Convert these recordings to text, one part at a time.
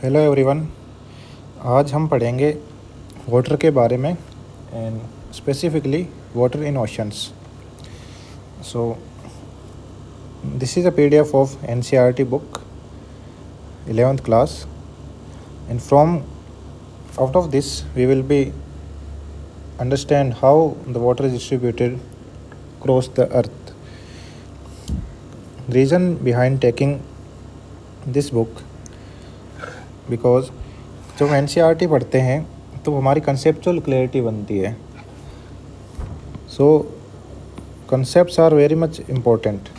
Hello everyone. आज हम पढ़ेंगे वाटर के बारे में and specifically water in oceans. So this is a PDF of NCERT book 11th class, and from out of this we will be understand how the water is distributed across the earth. The reason behind taking this book because जब हम NCERT पढ़ते हैं तो हमारी conceptual clarity बनती है। So concepts are very much important.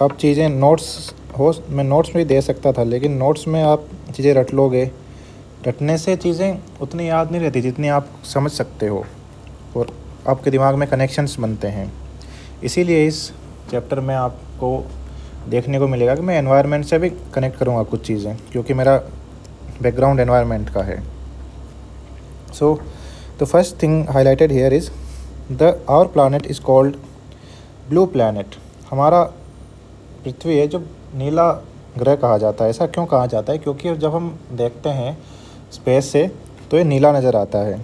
आप चीज़ें मैं नोट्स में भी दे सकता था, लेकिन नोट्स में आप चीज़ें रट लोगे, रटने से चीज़ें उतनी याद नहीं रहती जितनी आप समझ सकते हो और आपके दिमाग में कनेक्शंस बनते हैं। इसीलिए इस चैप्टर में आपको देखने को मिलेगा कि मैं एनवायरनमेंट से भी कनेक्ट करूँगा कुछ चीज़ें, क्योंकि मेरा बैकग्राउंड एनवायरनमेंट का है। So the first thing highlighted here is our planet is called blue planet. हमारा पृथ्वी है जो नीला ग्रह कहा जाता है। ऐसा क्यों कहा जाता है? क्योंकि जब हम देखते हैं स्पेस से तो ये नीला नज़र आता है।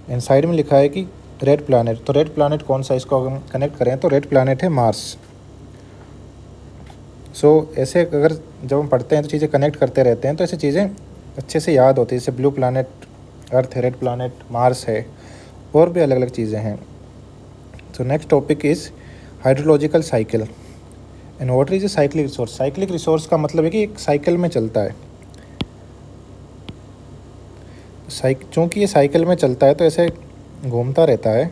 एंड साइड में लिखा है कि रेड प्लैनेट। तो रेड प्लैनेट कौन सा? इसको हम कनेक्ट करें तो रेड प्लैनेट है मार्स। सो ऐसे अगर जब हम पढ़ते हैं तो चीज़ें कनेक्ट करते रहते हैं तो ऐसी चीज़ें अच्छे से याद होती है। जैसे ब्लू प्लैनेट अर्थ है, रेड प्लैनेट मार्स है, और भी अलग अलग चीज़ें हैं। So next topic is hydrological cycle and water is a cyclic resource. Cyclic resource का मतलब है कि एक साइकिल में चलता है। चूँकि ये साइकिल में चलता है तो ऐसे घूमता रहता है,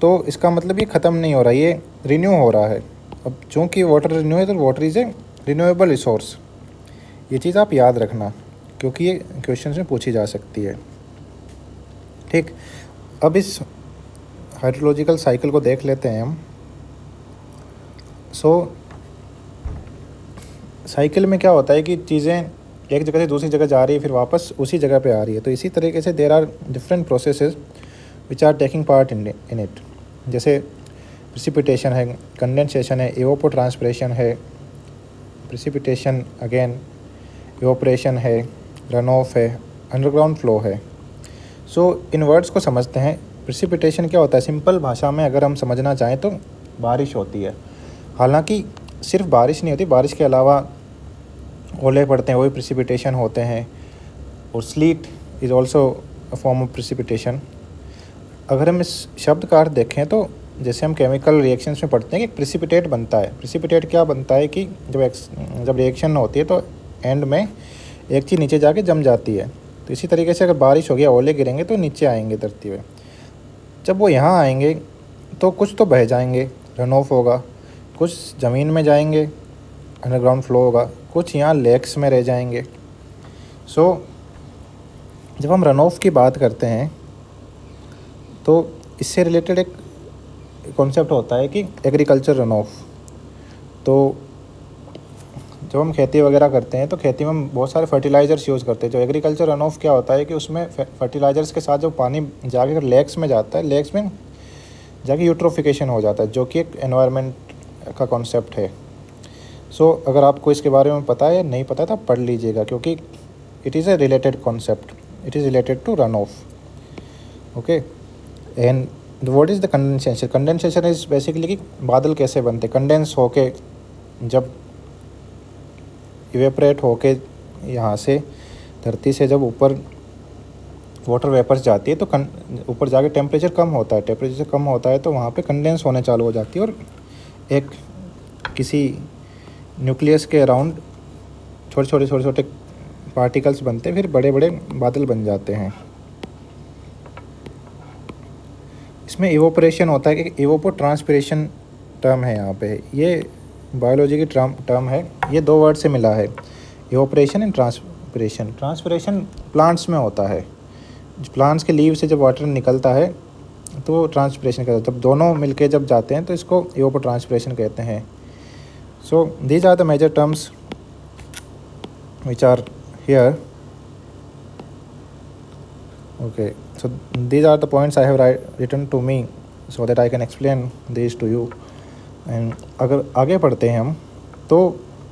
तो इसका मतलब ये ख़त्म नहीं हो रहा, ये रिन्यू हो रहा है। अब चूँकि वाटर रिन्यू है तो water is a renewable resource. ये चीज़ आप याद रखना, क्योंकि ये क्वेश्चन में पूछी जा सकती है। ठीक, अब इस हाइड्रोलॉजिकल साइकिल को देख लेते हैं हम। सो साइकिल में क्या होता है कि चीज़ें एक जगह से दूसरी जगह जा रही है, फिर वापस उसी जगह पे आ रही है। तो इसी तरीके से there are different processes which are taking part in it. जैसे प्रिसिपिटेशन है, कंडेंसेशन है, इवोपोट्रांसपिरेशन है, प्रिसिपिटेशन अगेन, इवोपरेशन है, रन ऑफ है, अंडरग्राउंड फ्लो है। सो इन वर्ड्स को समझते हैं। प्रिसिपिटेशन क्या होता है? सिंपल भाषा में अगर हम समझना चाहें तो बारिश होती है। हालांकि सिर्फ बारिश नहीं होती, बारिश के अलावा ओले पड़ते हैं, वही प्रिसिपिटेशन होते हैं। और slit is also a form of precipitation. अगर हम इस शब्द का अर्थ देखें तो जैसे हम केमिकल रिएक्शंस में पढ़ते हैं कि प्रिसिपिटेट बनता है। प्रिसिपिटेट क्या बनता है कि जब रिएक्शन होती है तो एंड में एक चीज़ नीचे जाके जम जाती है। तो इसी तरीके से अगर बारिश हो गया, ओले गिरेंगे तो नीचे आएंगे धरती पे। जब वो यहाँ आएंगे तो कुछ तो बह जाएंगे, रन ऑफ होगा, कुछ ज़मीन में जाएंगे, अंडरग्राउंड फ्लो होगा, कुछ यहाँ लेक्स में रह जाएंगे। सो जब हम रन ऑफ की बात करते हैं तो इससे रिलेटेड एक कॉन्सेप्ट होता है कि एग्रीकल्चर रन ऑफ। तो जब हम खेती वगैरह करते हैं तो खेती में हम बहुत सारे फर्टिलाइज़र्स यूज़ करते हैं। जो एग्रीकल्चर रन ऑफ क्या होता है कि उसमें फर्टिलाइज़र्स के साथ जो पानी जाके अगर लेक्स में जाता है, लेक्स में जाके यूट्रोफिकेशन हो जाता है, जो कि एक एनवायरनमेंट का कॉन्सेप्ट है। सो अगर आपको इसके बारे में पता है या नहीं पता तो आप पढ़ लीजिएगा, क्योंकि it is a related concept, it is related to run off. Okay, and what is the condensation? Condensation is basically कि बादल कैसे बनते, कंडेंस होके जब इवेपरेट होके यहाँ से धरती से जब ऊपर वाटर वेपर्स जाती है तो ऊपर जाके टेम्परेचर कम होता है। टेम्परेचर कम होता है तो वहाँ पे कंडेंस होने चालू हो जाती है और एक किसी न्यूक्लियस के अराउंड छोटे छोटे पार्टिकल्स बनते हैं, फिर बड़े बड़े बादल बन जाते हैं। इसमें इवोपरेशन होता है कि इवोपोट्रांसपिरेशन टर्म है यहाँ पे, ये बायोलॉजी की टर्म है। ये दो वर्ड से मिला है, evaporation and transpiration. Transpiration plants में होता है। प्लांट्स के लीव से जब वाटर निकलता है तो वो ट्रांसपिरेशन कहता है। जब दोनों मिलके जब जाते हैं तो इसको इवोपोट्रांसपिरेशन कहते हैं। So these are the major terms which are here. Okay, so these are the points I have written to me so that I can explain these to you. And अगर आगे पढ़ते हैं हम तो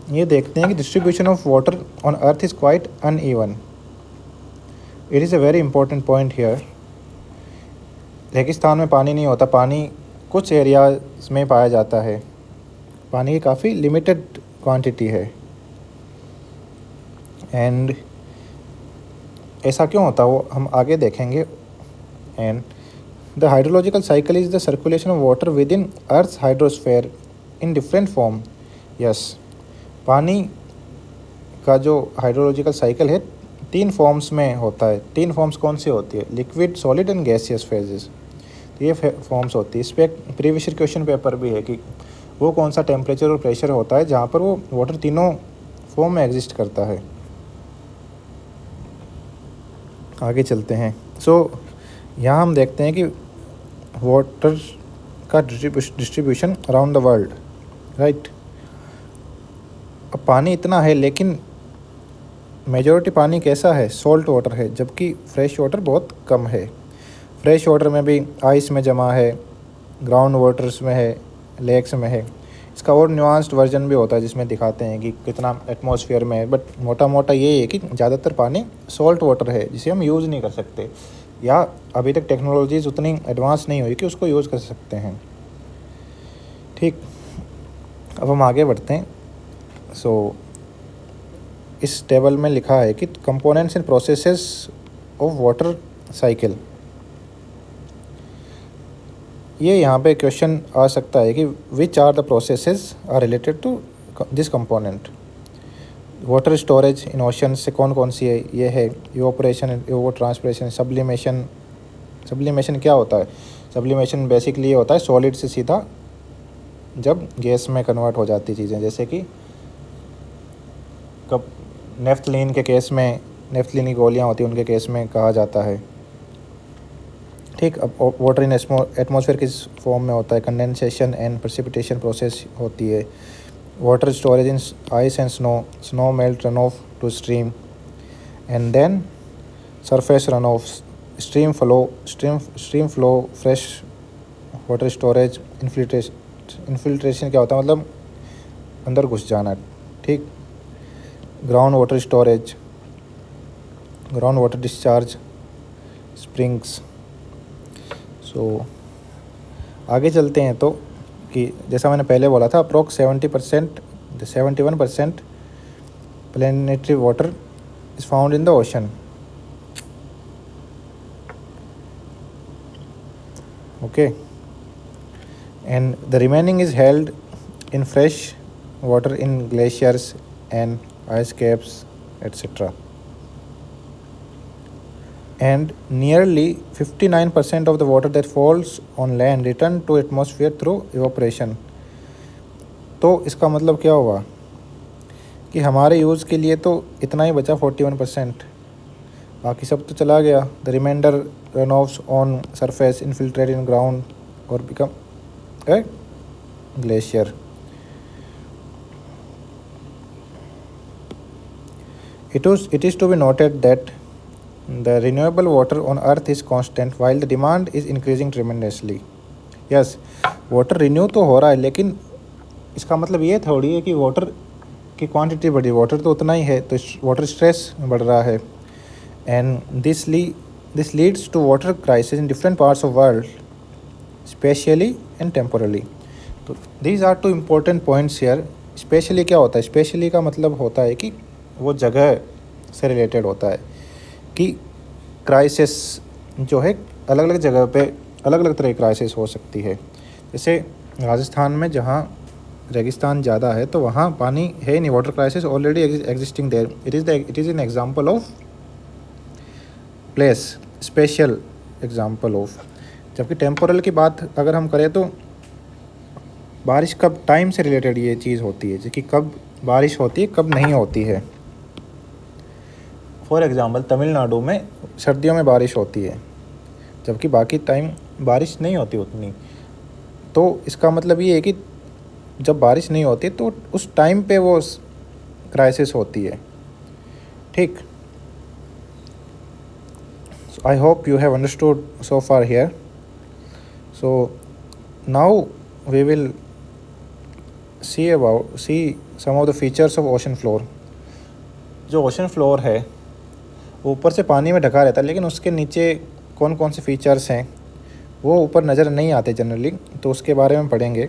ये देखते हैं कि distribution of water on earth is quite uneven. It is a very important point here. रेगिस्तान में पानी नहीं होता, पानी कुछ एरियाज में पाया जाता है, पानी की काफ़ी लिमिटेड क्वांटिटी है। एंड ऐसा क्यों होता है वो हम आगे देखेंगे। And the hydrological cycle is the circulation of water within Earth's hydrosphere in different form. Yes, पानी का जो हाइड्रोलॉजिकल साइकिल है 3 फॉर्म्स में होता है। 3 फॉर्म्स कौन सी होती है? Liquid, solid and gaseous phases. तो ये फॉर्म्स होती है। इस पर एक प्रीवियस क्वेश्चन पेपर भी है कि वो कौन सा टेम्परेचर और प्रेशर होता है जहाँ पर वो वाटर तीनों फॉर्म में एग्जिस्ट करता है। आगे चलते हैं। यहाँ हम देखते हैं कि वाटर का distribution around the world, right. अब पानी इतना है लेकिन मेजॉरिटी पानी कैसा है? सॉल्ट वाटर है, जबकि फ्रेश वाटर बहुत कम है। फ्रेश वाटर में भी आइस में जमा है, ग्राउंड वाटर्स में है, लेक्स में है। इसका और न्यूआंस्ड वर्जन भी होता है जिसमें दिखाते हैं कि कितना एटमॉस्फेयर में है, बट मोटा मोटा ये है कि ज़्यादातर पानी सॉल्ट वाटर है जिसे हम यूज़ नहीं कर सकते, या अभी तक टेक्नोलॉजीज़ उतनी एडवांस नहीं हुई कि उसको यूज़ कर सकते हैं। ठीक, अब हम आगे बढ़ते हैं। इस टेबल में लिखा है कि components and processes of water cycle. ये यहाँ पे क्वेश्चन आ सकता है कि which are the processes are related to this component. Water storage in ocean से कौन कौन सी है? ये है इवोपरेशन, ट्रांसपिरेशन, सब्लिमेशन। सब्लिमेशन क्या होता है? सब्लिमेशन बेसिकली ये होता है सॉलिड से सीधा जब गैस में कन्वर्ट हो जाती चीज़ें, जैसे कि कब नेफ्थलीन के केस में, नेफ्थलीन की गोलियाँ होती हैं उनके केस में कहा जाता है। ठीक, अब वाटर इन एटमॉस्फेयर किस फॉर्म में होता है? कंडेंसेशन एंड प्रेसिपिटेशन प्रोसेस होती है। Water storage in ice and snow melt run off to stream and then surface run off, stream flow, fresh water storage, infiltration क्या होता है? मतलब अंदर घुस जाना। ठीक, ground water storage, ground water discharge, springs. आगे चलते हैं तो कि जैसा मैंने पहले बोला था approx 71% planetary water is found in the ocean. Okay, and the remaining is held in fresh water in glaciers and ice caps, etc. And nearly 59% of the water that falls on land return to atmosphere through evaporation. तो इसका मतलब क्या हुआ कि हमारे use के लिए तो इतना ही बचा 41%, बाकी सब तो चला गया। The remainder run offs on surface, infiltrate in ground or become a glacier. It is to be noted that the renewable water on earth is constant while the demand is increasing tremendously. Yes, water renew तो हो रहा है लेकिन इसका मतलब ये थोड़ी है कि वाटर की क्वांटिटी बढ़ी, वाटर तो उतना ही है, तो वाटर स्ट्रेस बढ़ रहा है। And this leads to water crisis in different parts of world spatially and temporally. तो these are two important points here. Spatially क्या होता है? स्पेशली का मतलब होता है कि वो जगह से रिलेटेड होता है कि क्राइसिस जो है अलग अलग जगह पे अलग अलग तरह की क्राइसिस हो सकती है। जैसे राजस्थान में जहाँ रेगिस्तान ज़्यादा है तो वहाँ पानी है नहीं, water crisis already existing there. It is an example of place, spatial example of. जबकि टेम्पोरल की बात अगर हम करें तो बारिश कब, टाइम से रिलेटेड ये चीज़ होती है कि कब बारिश होती है कब नहीं होती है। फॉर एग्ज़ाम्पल तमिलनाडु में सर्दियों में बारिश होती है जबकि बाकी टाइम बारिश नहीं होती उतनी। तो इसका मतलब ये है कि जब बारिश नहीं होती तो उस टाइम पे वो क्राइसिस होती है। ठीक, I hope you have understood so far here. So now we will see some of the features of ocean floor. जो ओशन फ्लोर है वो ऊपर से पानी में ढका रहता है, लेकिन उसके नीचे कौन कौन से फीचर्स हैं वो ऊपर नज़र नहीं आते जनरली, तो उसके बारे में पढ़ेंगे।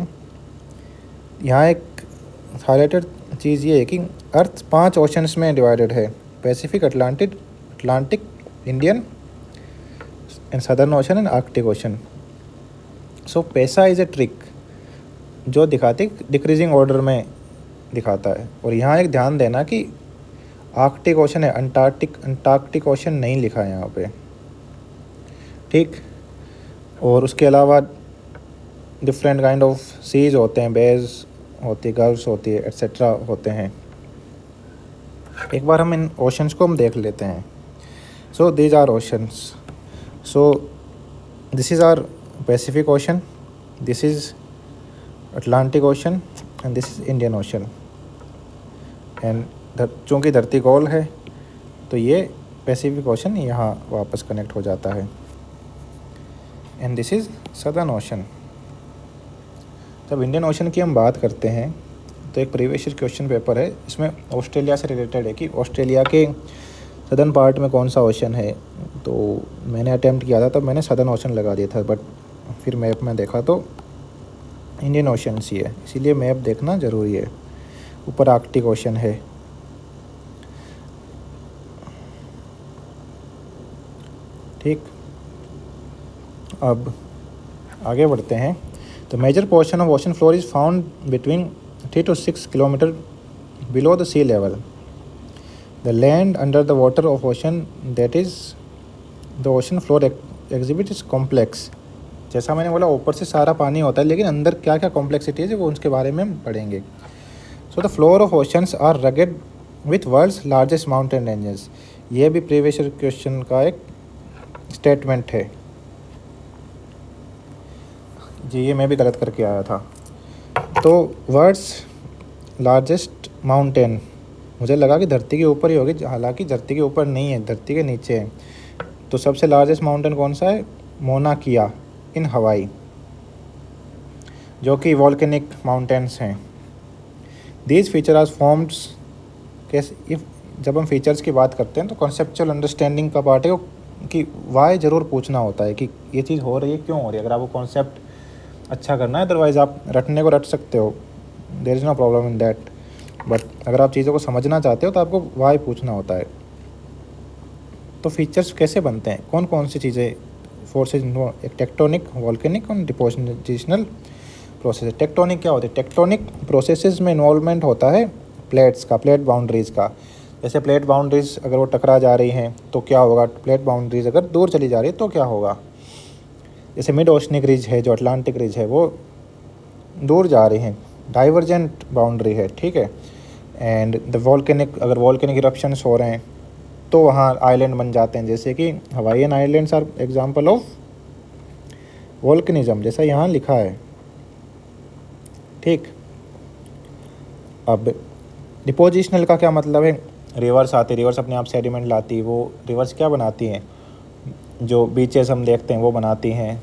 यहाँ एक हाईलाइटेड चीज़ ये है कि अर्थ 5 ओशंस में डिवाइडेड है, Pacific, Atlantic, Indian and Southern ocean and Arctic ocean. So पैसा इज़ ए ट्रिक जो दिखाती डिक्रीजिंग ऑर्डर में दिखाता है। और यहाँ एक ध्यान देना कि आर्कटिक ओशन है, अंटार्कटिक ओशन नहीं लिखा है यहाँ पे, ठीक। और उसके अलावा डिफरेंट काइंड ऑफ सीज होते हैं, बेज होती है, गल्फ्स होती है, एट्सेट्रा होते हैं। एक बार हम इन ओशंस को हम देख लेते हैं। So these are oceans. So this is our Pacific Ocean, this is Atlantic Ocean and this is Indian Ocean. And चूँकि धरती गोल है तो ये पैसिफिक ओशन यहाँ वापस कनेक्ट हो जाता है। And this is southern ocean. जब इंडियन ओशन की हम बात करते हैं तो एक प्रीवियस ईयर क्वेश्चन पेपर है, इसमें ऑस्ट्रेलिया से रिलेटेड है कि ऑस्ट्रेलिया के सदर्न पार्ट में कौन सा ओशन है। तो मैंने अटैम्प्ट किया था, तब मैंने सदर्न ओशन लगा दिया था, बट फिर मैप में देखा तो इंडियन ओशन ही है, इसीलिए मैप देखना ज़रूरी है। ऊपर आर्कटिक ओशन है, ठीक। अब आगे बढ़ते हैं। The major portion of ocean floor is found between 3 to 6 kilometer below the sea level. The land under the water of ocean, that is the ocean floor exhibit is complex. जैसा मैंने बोला ऊपर से सारा पानी होता है, लेकिन अंदर क्या क्या कॉम्प्लेक्सिटी है वो उसके बारे में हम पढ़ेंगे। So the floor of oceans are rugged with world's largest mountain ranges. ये भी प्रीवियस क्वेश्चन का एक स्टेटमेंट है जी, ये मैं भी गलत करके आया था। तो वर्ल्ड्स लार्जेस्ट माउंटेन, मुझे लगा कि धरती के ऊपर ही होगी, हालांकि धरती के ऊपर नहीं है, धरती के नीचे है। तो सबसे लार्जेस्ट माउंटेन कौन सा है? मोना किया इन हवाई, जो कि वॉल्केनिक माउंटेन्स हैं। दीज फीचर आर फॉर्म्स कैसे, इफ जब हम फीचर्स की बात करते हैं तो कॉन्सेप्चुअल अंडरस्टैंडिंग का पार्ट है कि वाई ज़रूर पूछना होता है कि ये चीज़ हो रही है, क्यों हो रही है। अगर आपको कॉन्सेप्ट अच्छा करना है, अदरवाइज़ आप रटने को रट सकते हो, there is no problem in that. But अगर आप चीज़ों को समझना चाहते हो तो आपको वाई पूछना होता है। तो फीचर्स कैसे बनते हैं, कौन कौन सी चीज़ें फोर्सेज, एक टेक्टोनिक, वॉल्केनिक और डिपोजिशनल प्रोसेस। टेक्टोनिक क्या होती है? टेक्टोनिक प्रोसेसेस में इन्वॉल्वमेंट होता है प्लेट्स का, प्लेट बाउंड्रीज़ का। जैसे प्लेट बाउंड्रीज़ अगर वो टकरा जा रही हैं तो क्या होगा, प्लेट बाउंड्रीज़ अगर दूर चली जा रही है तो क्या होगा। जैसे मिड ओशनिक रिज है, जो अटलांटिक रिज है, वो दूर जा रही हैं, डाइवर्जेंट बाउंड्री है, ठीक है। एंड द वॉल्केनिक, अगर वॉल्केनिक इरप्शंस हो रहे हैं तो वहाँ आइलैंड बन जाते हैं, जैसे कि Hawaiian islands are example of volcanism, जैसा यहाँ लिखा है, ठीक। अब डिपोजिशनल का क्या मतलब है? रिवर्स आती, रिवर्स अपने आप सेडिमेंट लाती, वो रिवर्स क्या बनाती हैं, जो बीचेस हम देखते हैं वो बनाती हैं,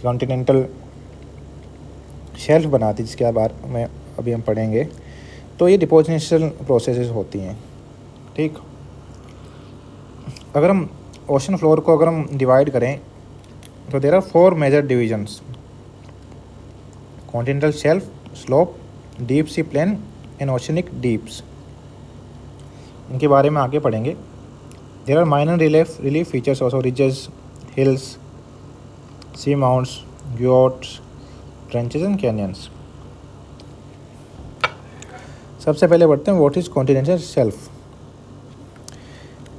कॉन्टिनेंटल शेल्फ बनाती, जिसके बारे में अभी हम पढ़ेंगे। तो ये डिपोजिशनल प्रोसेसेस होती हैं, ठीक। अगर हम ओशन फ्लोर को अगर हम डिवाइड करें तो there are 4 major divisions: continental shelf, slope, deep sea plain and oceanic deeps. इनके बारे में आगे पढ़ेंगे। There are minor relief features also, ridges, hills, sea mounts, guyots, trenches and canyons. सबसे पहले बढ़ते हैं what is continental shelf.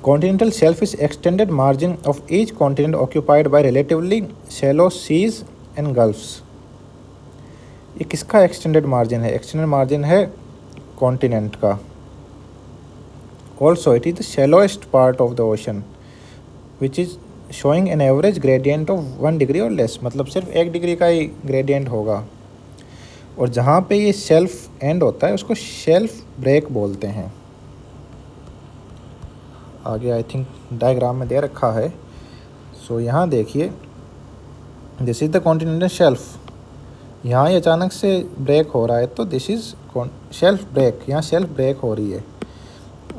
Continental shelf is extended margin of each continent occupied by relatively shallow seas and gulfs. ये किसका extended margin है? Extended margin है continent का। Also it is the shallowest part of the ocean which is showing an average gradient of 1 degree or less, मतलब सिर्फ 1 degree का ही gradient होगा। और जहाँ पे ये शेल्फ एंड होता है उसको शेल्फ ब्रेक बोलते हैं। आगे आई थिंक डायग्राम में दे रखा है, सो यहाँ देखिए, this is the continental shelf यहाँ ये अचानक से ब्रेक हो रहा है तो दिस इज़ शेल्फ ब्रेक, यहाँ शेल्फ ब्रेक हो रही है।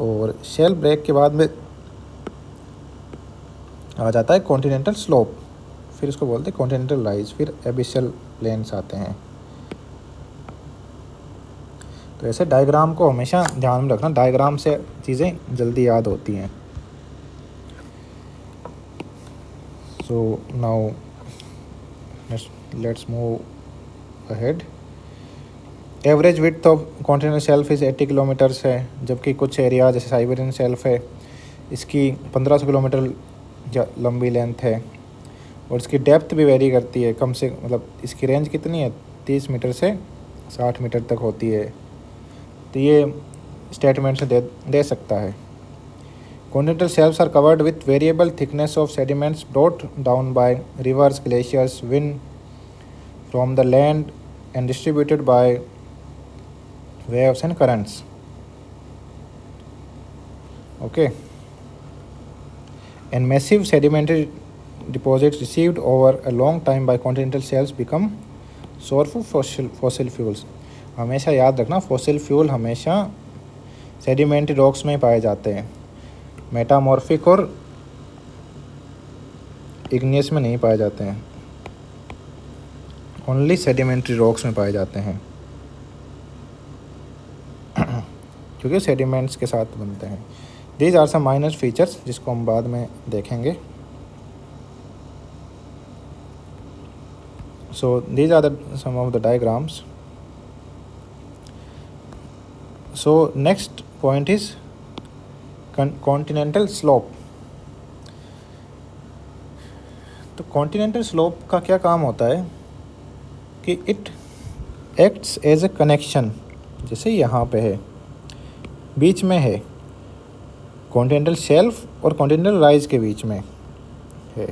और शेल्फ ब्रेक के बाद में आ जाता है कॉन्टिनेंटल स्लोप, फिर इसको बोलते हैं कॉन्टिनेंटल राइज, फिर एबिशल प्लेन्स आते हैं। तो ऐसे डायग्राम को हमेशा ध्यान में रखना, डायग्राम से चीज़ें जल्दी याद होती हैं। So now let's move ahead. Average width of continental shelf is 80 kilometres है, जबकि कुछ एरिया जैसे साइबेरियन शेल्फ है इसकी 1500 किलोमीटर लंबी लेंथ है। और इसकी डेप्थ भी वेरी करती है, कम से मतलब इसकी रेंज कितनी है, 30 मीटर से 60 मीटर तक होती है। तो ये स्टेटमेंट से दे सकता है। Continental shelfs are covered with variable thickness of sediments brought down by rivers, glaciers, wind from the land and distributed by waves and currents. Okay. And massive sedimentary deposits received over a long time by continental shelves become source of fossil fuels। हमेशा याद रखना, fossil fuel हमेशा sedimentary rocks में पाए जाते हैं, metamorphic और igneous में नहीं पाए जाते हैं, ओनली सेडिमेंट्री रॉक्स में पाए जाते हैं क्योंकि सेडिमेंट्स के साथ बनते हैं। These are some minor features जिसको हम बाद में देखेंगे। So these are some of the diagrams. So next point is continental slope। तो continental slope का क्या काम होता है कि it acts as a connection, जैसे यहाँ पे है, बीच में है, कॉन्टिनेंटल शेल्फ और कॉन्टिनेंटल राइज के बीच में है,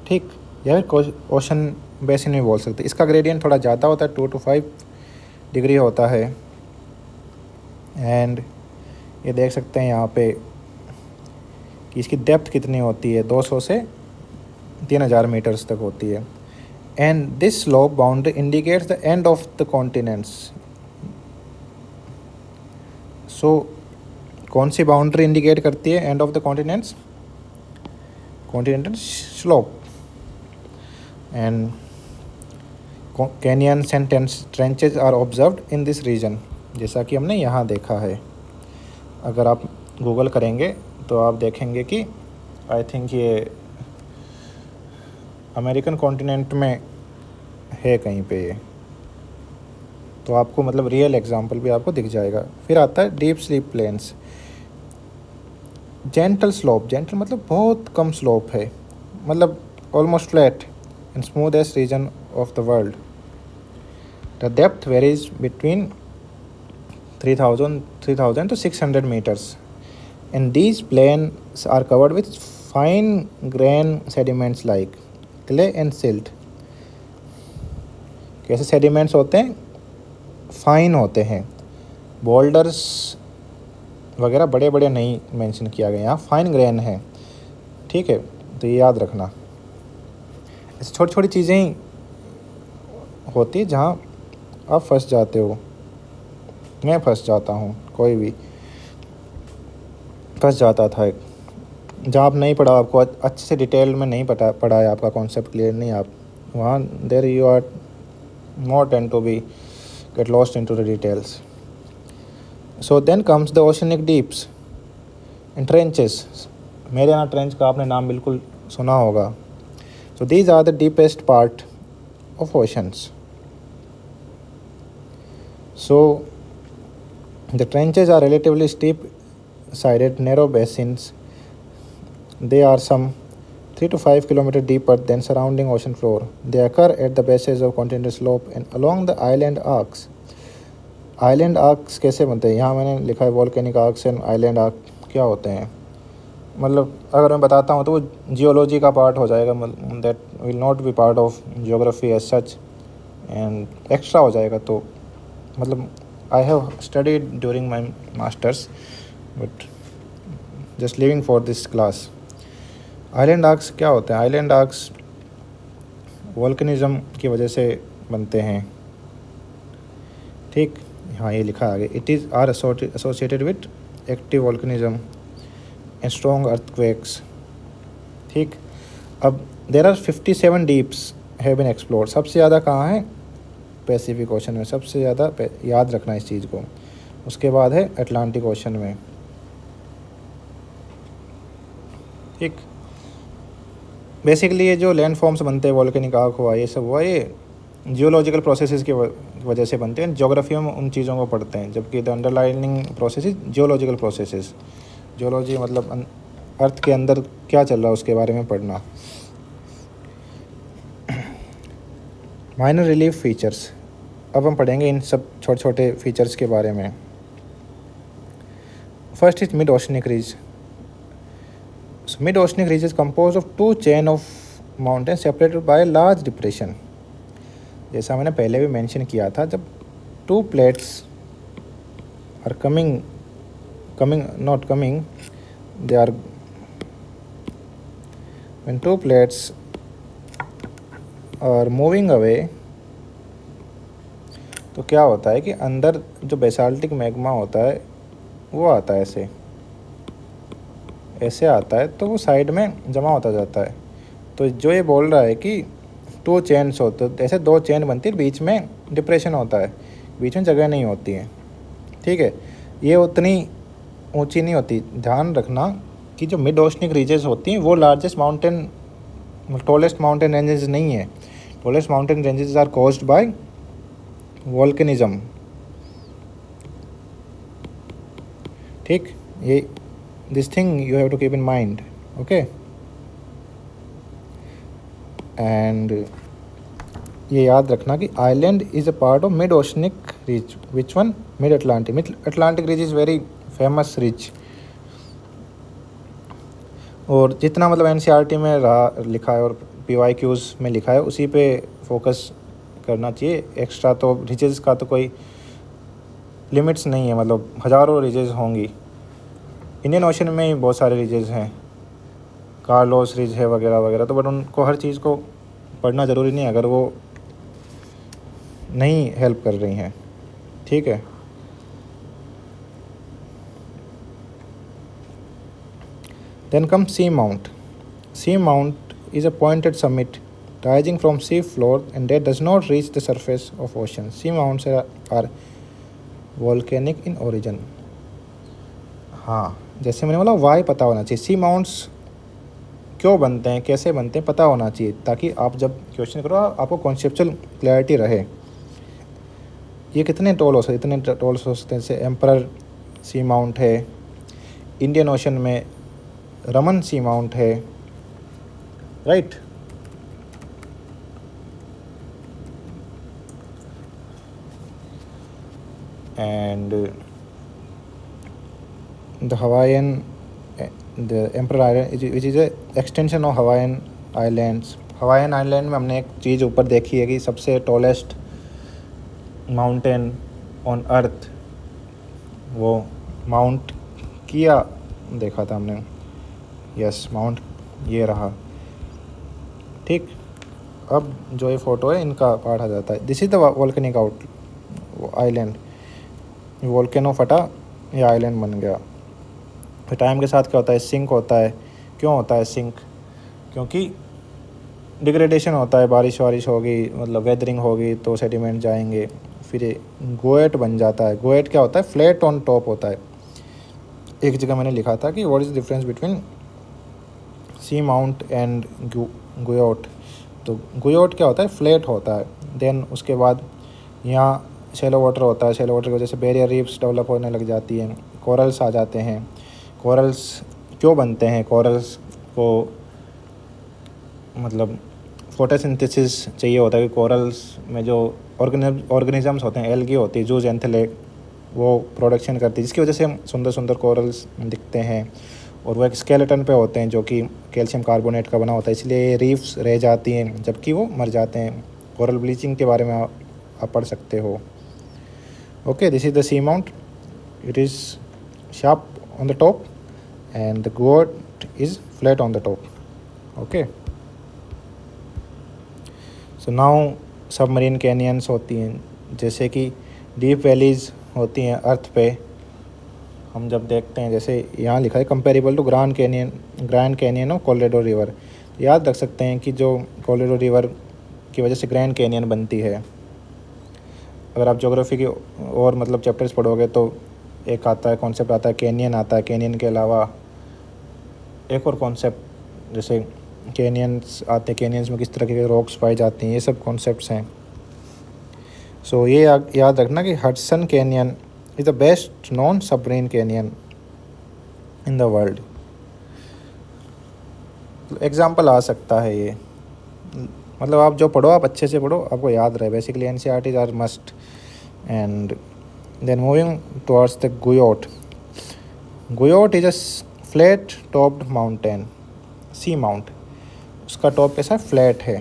ठीक। या फिर ओशन बेसिन में बोल सकते। इसका ग्रेडियंट थोड़ा ज़्यादा होता है, 2 to 5 डिग्री होता है। एंड ये देख सकते हैं यहाँ पे कि इसकी डेप्थ कितनी होती है, 200 से 3000 मीटर्स तक होती है। And this slope boundary indicates the end of the continents. So कौन सी बाउंड्री इंडिकेट करती है end of the continents? Continental slope. And canyons and trenches are observed in this region, जैसा कि हमने यहाँ देखा है। अगर आप गूगल करेंगे तो आप देखेंगे कि आई थिंक ये अमेरिकन कॉन्टिनेंट में है कहीं पे ये, तो आपको मतलब रियल एग्जांपल भी आपको दिख जाएगा। फिर आता है deep sleep plains. Gentle slope, gentle मतलब बहुत कम स्लोप है, मतलब almost flat and smoothest region of the world. The depth varies between 3000 to 600 meters, and these plains are covered with fine grain sediments like clay and silt। कैसे sediments होते हैं? Fine होते हैं, बोल्डर्स वगैरह बड़े बड़े नहीं मेंशन किया गया, यहाँ फाइन ग्रेन है, ठीक है। तो ये याद रखना, ऐसी छोटी छोटी चीज़ें ही होती जहाँ आप फंस जाते हो। मैं फंस जाता हूँ, कोई भी फंस जाता था जहाँ आप नहीं पढ़ा, आपको अच्छे से डिटेल में नहीं पढ़ा है, आपका कॉन्सेप्ट क्लियर नहीं, आप वहाँ there you are more tend to be get lost into the details। So then comes the oceanic deeps and trenches। Mariana trench का आपने नाम बिल्कुल सुना होगा। So these are the deepest part of oceans। So the trenches are relatively steep sided narrow basins। They are some 3 to 5 kilometers deeper than surrounding ocean floor। They occur at the bases of continental slope and along the island arcs। Island arcs कैसे बनते हैं? यहाँ मैंने लिखा है volcanic arcs and island arc क्या होते हैं। मतलब अगर मैं बताता हूँ तो वो जियोलॉजी का पार्ट हो जाएगा, that will not be part of geography as such, and extra हो जाएगा। तो मतलब I have studied during my masters but just living for this class. Island arcs क्या होते हैं? आइलैंड आर्क्स वोल्केनिज्म की वजह से बनते हैं। ठीक, हाँ ये लिखा आगे, it is are associated with active volcanism and strong earthquakes. ठीक, अब there are 57 deeps have been explored. सबसे ज़्यादा कहाँ है? पैसिफिक ओशन में सबसे ज़्यादा, याद रखना इस चीज़ को। उसके बाद है अटलांटिक ओशन में। ठीक, बेसिकली ये जो लैंड फॉर्म्स बनते हैं, वॉल्केनिक आर्क हुआ, ये सब हुआ, ये जियोलॉजिकल प्रोसेसेस की वजह से बनते हैं। ज्योग्राफी में उन चीज़ों को पढ़ते हैं, जबकि the underlining process geological processes. Geology मतलब अर्थ के अंदर क्या चल रहा है उसके बारे में पढ़ना। माइनर रिलीफ फीचर्स, अब हम पढ़ेंगे इन सब छोटे छोटे फीचर्स के बारे में। First is mid oceanic ridge. Mid oceanic ridge is composed of two chain of mountain separated by large depression. जैसा मैंने पहले भी मेंशन किया था, जब two plates are not coming, they are, when two plates are moving away, तो क्या होता है कि अंदर जो बेसाल्टिक मैग्मा होता है वो आता है, ऐसे आता है, तो वो साइड में जमा होता जाता है। तो जो ये बोल रहा है कि टू चेन्स होते, तो ऐसे दो चेन बनती है, बीच में डिप्रेशन होता है, बीच में जगह नहीं होती है। ठीक है, ये उतनी ऊंची नहीं होती। ध्यान रखना कि जो मिड ओशनिक रीजेस होती हैं वो largest mountain, tallest mountain ranges नहीं है। Tallest mountain ranges are caused by volcanism. ठीक, ये this thing you have to keep in mind, okay. And ये याद रखना कि island is a part of mid oceanic ridge. Which one? Mid Atlantic. Mid Atlantic ridge is very famous ridge. और जितना मतलब NCERT में रहा लिखा है और पीवाईक्यूज़ में लिखा है उसी पे फोकस करना चाहिए। एक्स्ट्रा तो रिजेस का तो कोई लिमिट्स नहीं है, मतलब हज़ारों रिजेस होंगी। इंडियन ओशन में ही बहुत सारे रिजेस हैं, कार्लोस रिज है वगैरह वगैरह। तो बट उनको हर चीज़ को पढ़ना ज़रूरी नहीं है अगर वो नहीं हेल्प कर रही हैं। ठीक है, then come seamount. Seamount is a pointed summit rising from sea floor and that does not reach the surface of ocean. Sea mounts are volcanic in origin. हाँ, जैसे मैंने बोला वाई पता होना चाहिए। सी माउंट्स क्यों बनते हैं, कैसे बनते हैं, पता होना चाहिए, ताकि आप जब क्वेश्चन करो आपको कॉन्सेप्चुअल क्लैरिटी रहे। ये कितने टॉल हो सकते, इतने टॉल हो सकते हैं। जैसे एम्परर सी माउंट है, इंडियन ओशन में रमन सी माउंट है, right. And the Emperor Island, which is a extension of Hawaiian Islands. Hawaiian island में हमने एक चीज़ ऊपर देखी है कि सबसे टॉलेस्ट माउंटेन ऑन अर्थ, वो माउंट किया देखा था हमने। यस, माउंट ये रहा। ठीक, अब जो ये फ़ोटो है इनका पार्ट आ जाता है। This is the volcanic out island. Volcano फटा, ये आइलैंड बन गया। फिर टाइम के साथ क्या होता है, सिंक होता है। क्यों होता है सिंक? क्योंकि डिग्रेडेशन होता है, बारिश वारिश होगी, मतलब वेदरिंग होगी तो सेडिमेंट जाएंगे, फिर गोएट बन जाता है। गोएट क्या होता है? फ्लैट ऑन टॉप होता है। एक जगह मैंने लिखा था कि what is the difference between sea mount and guyot. तो गुयोट क्या होता है? फ्लैट होता है। देन उसके बाद यहाँ शैलो वाटर होता है। शैलो वाटर की वजह से बैरियर रीफ्स डेवलप होने लग जाती हैं, कोरल्स आ जाते हैं। कोरल्स क्यों बनते हैं? कोरल्स को मतलब फोटोसिंथेसिस चाहिए होता है कि कोरल्स में जो ऑर्गेनिजम्स होते हैं, एल्गी होती है, जूज एंथेलेट, वो प्रोडक्शन करती है, जिसकी वजह से हम सुंदर सुंदर कोरल्स दिखते हैं। और वो एक स्केलेटन पे होते हैं जो कि कैल्शियम कार्बोनेट का बना होता है, इसलिए रीफ्स रह जाती हैं जबकि वो मर जाते हैं। कोरल ब्लीचिंग के बारे में आप पढ़ सकते हो। Okay, this is the sea mount. It is sharp on the top and the gourd is flat on the top. Okay. So now submarine canyons होती हैं, जैसे कि डीप वैलीज़ होती हैं अर्थ पे। हम जब देखते हैं, जैसे यहाँ लिखा है comparable to Grand Canyon of Colorado River. याद रख सकते हैं कि जो कोलोराडो रिवर की वजह से ग्रैंड कैनियन बनती है। अगर आप ज्योग्राफी के और मतलब चैप्टर्स पढ़ोगे तो एक आता है, कॉन्सेप्ट आता है कैनियन आता है। कैनियन के अलावा एक और कॉन्सेप्ट जैसे कैनियंस आते हैं, कैनियंस में किस तरह के रॉक्स पाई जाती हैं, ये सब कॉन्सेप्ट्स हैं। सो ये याद रखना कि Hudson canyon is the best known submarine canyon in the world. Example आ सकता है ये, मतलब आप जो पढ़ो आप अच्छे से पढ़ो, आपको याद रहे। Basically NCERTs are must. And then moving towards the guyot. Guyot is a flat topped mountain, sea mount. उसका टॉप कैसा फ्लैट है।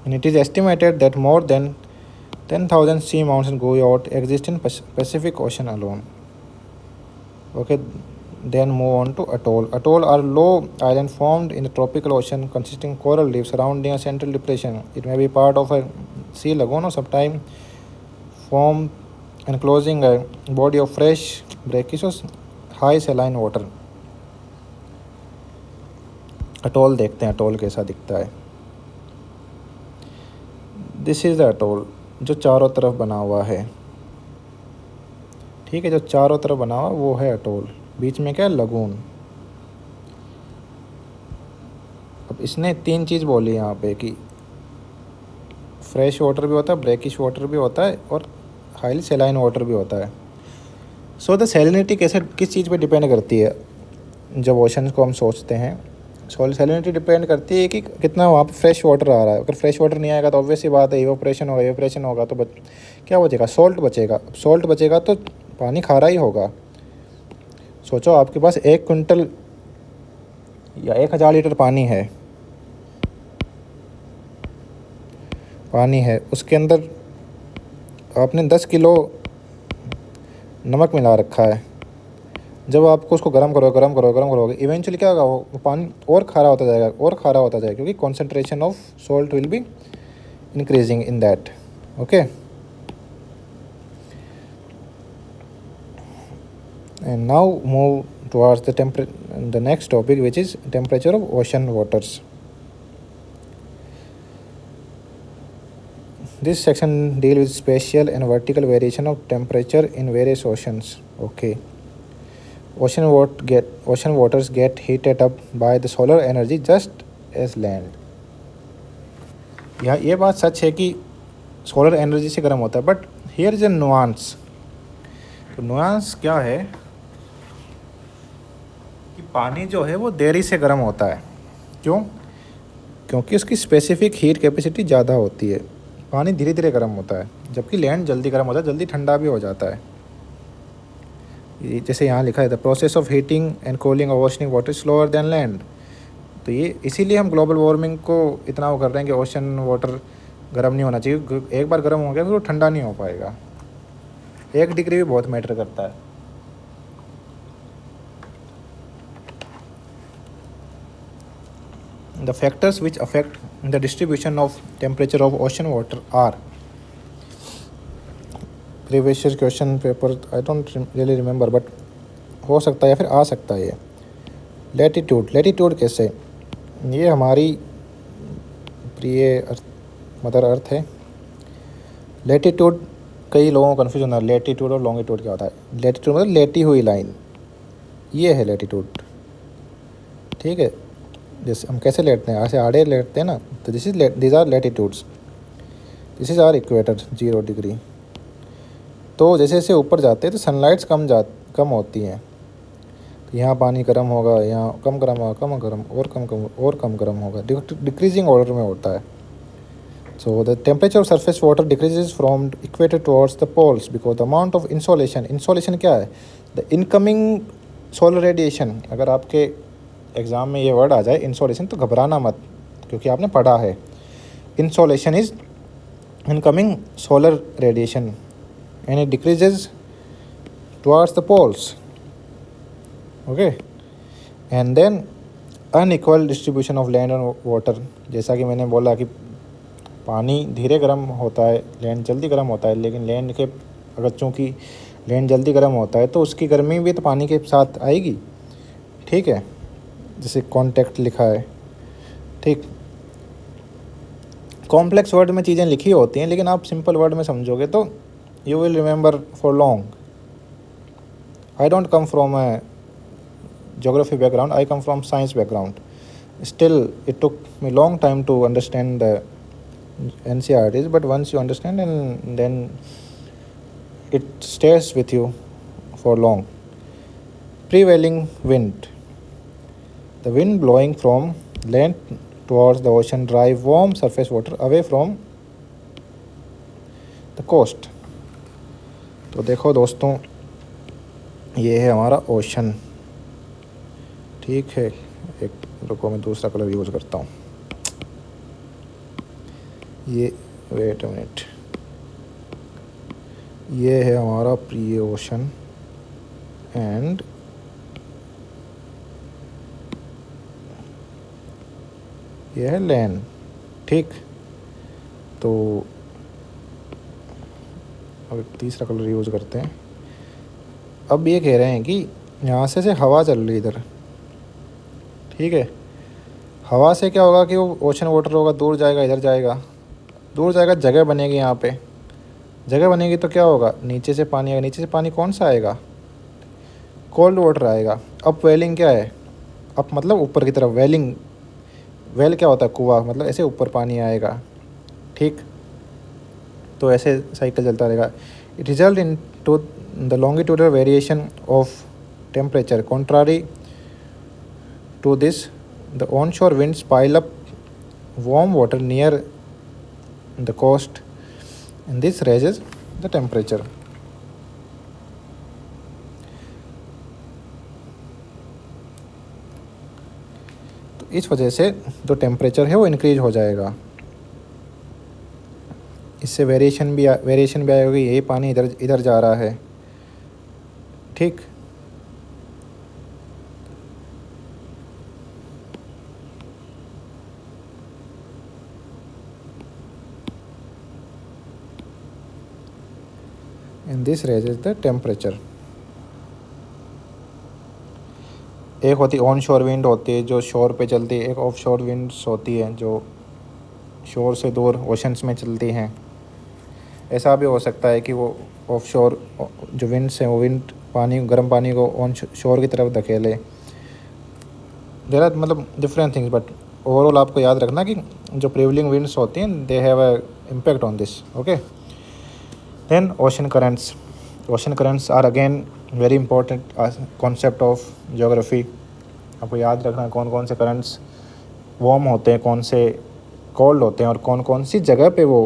And it is estimated that more than 10,000 sea mounts in Guyot exist in Pacific Ocean alone. Okay, then move on to atoll. Atoll are low island formed in the tropical ocean consisting coral reefs surrounding a central depression. It may be part of a sea lagoon or sometime form enclosing a body of fresh brackish or high saline water. Atoll देखते हैं, atoll कैसा दिखता है। This is the atoll, जो चारों तरफ बना हुआ है। ठीक है, जो चारों तरफ बना हुआ वो है अटोल। बीच में क्या है, लगून। अब इसने 3 चीज़ बोली यहाँ पे कि फ्रेश वाटर भी होता है, ब्रेकिश वाटर भी होता है और हाईली सेलाइन वाटर भी होता है। सो द सैलिनिटी कैसे किस चीज़ पे डिपेंड करती है जब ओशन को हम सोचते हैं। सैलिनिटी डिपेंड करती है कि कितना वहाँ पे फ्रेश वाटर आ रहा है। अगर फ्रेश वाटर नहीं आएगा तो ऑब्वियस सी बात है इवेपोरेशन होगा। इवेपोरेशन होगा तो क्या बचेगा, सॉल्ट बचेगा। सॉल्ट बचेगा तो पानी खारा ही होगा। सोचो आपके पास 1 क्विंटल या 1000 लीटर पानी है, उसके अंदर आपने 10 किलो नमक मिला रखा है। जब आपको उसको गर्म करोगे इवेंचुअली क्या होगा, वो पानी और खारा होता जाएगा क्योंकि concentration of salt will be increasing in that. Okay, and now move towards the next topic which is temperature of ocean waters. This section deal with spatial and vertical variation of temperature in various oceans. Okay. Ocean waters get heated up by the solar energy just as land. ये बात सच है कि solar energy से गर्म होता है, but here is a nuance. तो nuance क्या है कि पानी जो है वो देरी से गर्म होता है। क्यों? क्योंकि उसकी स्पेसिफिक हीट कैपेसिटी ज़्यादा होती है। पानी धीरे धीरे गर्म होता है, जबकि लैंड जल्दी गर्म होता है, जल्दी ठंडा भी हो जाता है। जैसे यहाँ लिखा है the process of heating and cooling of oceanic water slower then land. तो ये इसीलिए हम ग्लोबल वार्मिंग को इतना वो कर रहे हैं कि ओशन वाटर गर्म नहीं होना चाहिए। एक बार गर्म हो गया फिर वो ठंडा नहीं हो पाएगा। 1 डिग्री भी बहुत मैटर करता है। The factors which affect the distribution of temperature of ocean water are previous year question paper, I don't really remember, but हो सकता है या फिर आ सकता है ये। लैटिट्यूड कैसे, ये हमारी प्रिय मदर अर्थ है। लैटिट्यूड कई लोगों को कन्फ्यूज होना है, लैटिट्यूड और लॉन्गिट्यूड क्या होता है। लैटिट्यूड मतलब लेटी हुई लाइन, ये है लैटिट्यूड। ठीक है, जैसे हम कैसे लेटते हैं, ऐसे आड़े लेटते हैं ना, तो this are latitudes. This is our equator 0 degree. तो जैसे जैसे ऊपर जाते हैं तो सनलाइट्स कम होती हैं, तो यहाँ पानी गर्म होगा, यहाँ कम गर्म होगा, कम गर्म होगा, डिक्रीजिंग ऑर्डर में होता है। So the temperature of surface water decreases from equator towards the poles because the amount of insolation क्या है, द इनकमिंग सोलर रेडिएशन। अगर आपके एग्ज़ाम में ये वर्ड आ जाए इंसोलेशन तो घबराना मत, क्योंकि आपने पढ़ा है। Insolation is incoming solar radiation and it decreases towards the poles. Okay, and then unequal distribution of land और वाटर। जैसा कि मैंने बोला कि पानी धीरे गर्म होता है, लैंड जल्दी गर्म होता है, लेकिन लैंड के अगर चूँकि लैंड जल्दी गर्म होता है तो उसकी गर्मी भी तो पानी के साथ आएगी, ठीक है, जैसे कॉन्टैक्ट लिखा है, ठीक। कॉम्प्लेक्स वर्ड में चीज़ें लिखी होती हैं, लेकिन आप सिंपल वर्ड में समझोगे तो you will remember for long. I don't come from a geography background, I come from science background. Still, it took me long time to understand the NCERTs, but once you understand, and then it stays with you for long. Prevailing wind. The wind blowing from land towards the ocean drive warm surface water away from the coast. तो देखो दोस्तों, ये है हमारा ocean, ठीक है। एक रुको, मैं दूसरा कलर यूज़ करता हूँ। ये वेट अ मिनट, ये है हमारा प्री ओशन एंड ये है लैंड, ठीक। तो अब एक तीसरा कलर यूज़ करते हैं। अब ये कह रहे हैं कि यहाँ से हवा चल रही इधर, ठीक है। हवा से क्या होगा कि वो ओशन वाटर होगा, दूर जाएगा, इधर जाएगा, दूर जाएगा, जगह बनेगी, यहाँ पे जगह बनेगी तो क्या होगा, नीचे से पानी आएगा। नीचे से पानी कौन सा आएगा, कोल्ड वाटर आएगा। अप वेलिंग क्या है, अप मतलब ऊपर की तरफ, वेलिंग, वेल क्या होता है, कुआं, मतलब ऐसे ऊपर पानी आएगा, ठीक। तो ऐसे साइकिल चलता रहेगा। It result into the longitudinal variation of temperature contrary to this, the onshore winds pile up warm water near the coast and this raises the temperature. तो इस वजह से जो टेम्परेचर है वो इंक्रीज हो जाएगा। इससे वेरिएशन भी आएगी। यही पानी इधर इधर जा रहा है, ठीक। and this raises the temperature. एक होती ऑन शोर विंड होती है जो शोर पे चलती है, एक ऑफ शोर विंड्स होती है जो शोर से दूर ओशंस में चलती हैं। ऐसा भी हो सकता है कि वो ऑफ शोर जो विंड्स हैं वो विंड पानी, गर्म पानी को ऑन शोर की तरफ धकेले। देयर आर मतलब डिफरेंट थिंग्स, बट ओवरऑल आपको याद रखना कि जो प्रिवेलिंग विंड्स होती हैं they have a impact on this, okay. Then ocean currents. Ocean currents are again very important concept of geography. आपको याद रखना कौन कौन से currents वार्म होते हैं, कौन से कोल्ड होते हैं और कौन कौन सी जगह पे वो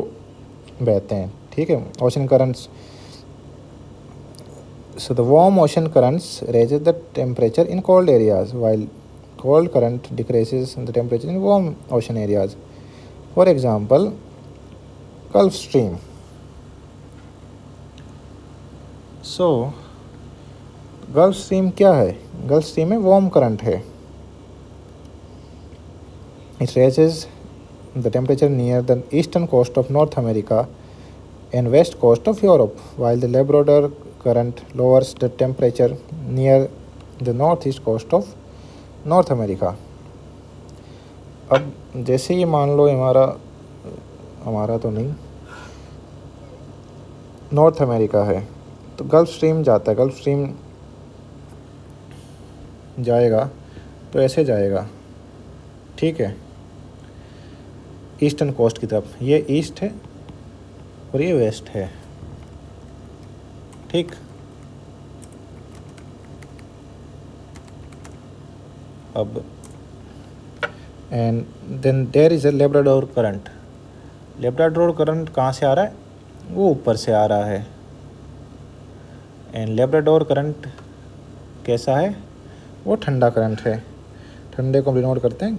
बहते हैं, ठीक है। Ocean currents. So the warm ocean currents raises the temperature in cold areas while cold current decreases the temperature in warm ocean areas. For example, Gulf Stream. So Gulf Stream क्या है, गल्फ स्ट्रीम में warm current है। It raises the temperature near the eastern coast of North America and west coast of Europe while the Labrador current lowers the temperature near the north east coast of North America. अब जैसे ये मान लो हमारा तो नहीं, north America है तो gulf stream जाता है, गल्फ स्ट्रीम जाएगा तो ऐसे जाएगा, ठीक है, ईस्टर्न कोस्ट की तरफ। ये ईस्ट है और ये वेस्ट है, ठीक। अब and then there is a Labrador current. Labrador current कहाँ से आ रहा है, वो ऊपर से आ रहा है। एंड लेब्राडोर करंट कैसा है, वो ठंडा करंट है। ठंडे को डिनोट करते हैं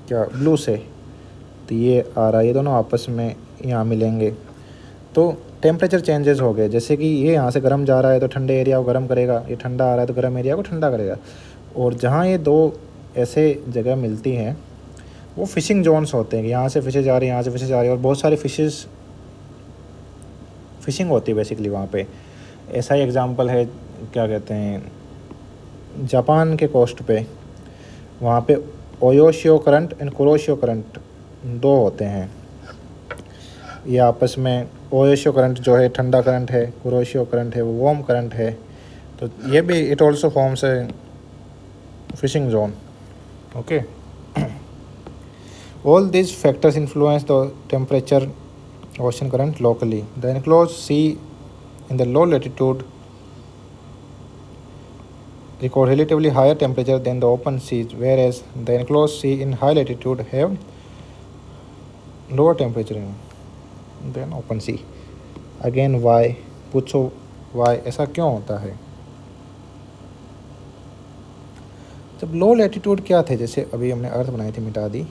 क्या, ब्लू से। तो ये आ रहा है, ये दोनों आपस में यहाँ मिलेंगे तो टेम्परेचर चेंजेस हो गए। जैसे कि ये यहाँ से गर्म जा रहा है तो ठंडे एरिया को गर्म करेगा, ये ठंडा आ रहा है तो गर्म एरिया को ठंडा करेगा। और जहाँ ये दो ऐसे जगह मिलती हैं वो फ़िशिंग जोन्स होते हैं कि यहाँ से फ़िशेज आ रही हैं, यहाँ से फ़िशेज आ रही है, और बहुत सारी फ़िशिंग होती है बेसिकली वहाँ पे। ऐसा ही एग्ज़ाम्पल है, क्या कहते हैं, जापान के कोस्ट पे, वहाँ पे ओयोशियो करंट एंड कुरोशियो करंट दो होते हैं। ये आपस में, ओयोशियो करंट जो है ठंडा करंट है, कुरोशियो करंट है वो वार्म करंट है। तो ये भी it also forms a fishing zone. Okay, all these factors influence the temperature ocean current locally. The enclosed sea in the low latitude record relatively higher temperature than the open seas, whereas the enclosed sea in high latitude have lower temperature than open sea. Again, why? पूछो why ऐसा क्यों होता है? जब लो latitude क्या थे, जैसे अभी हमने अर्थ बनाई थी, मिटा दी,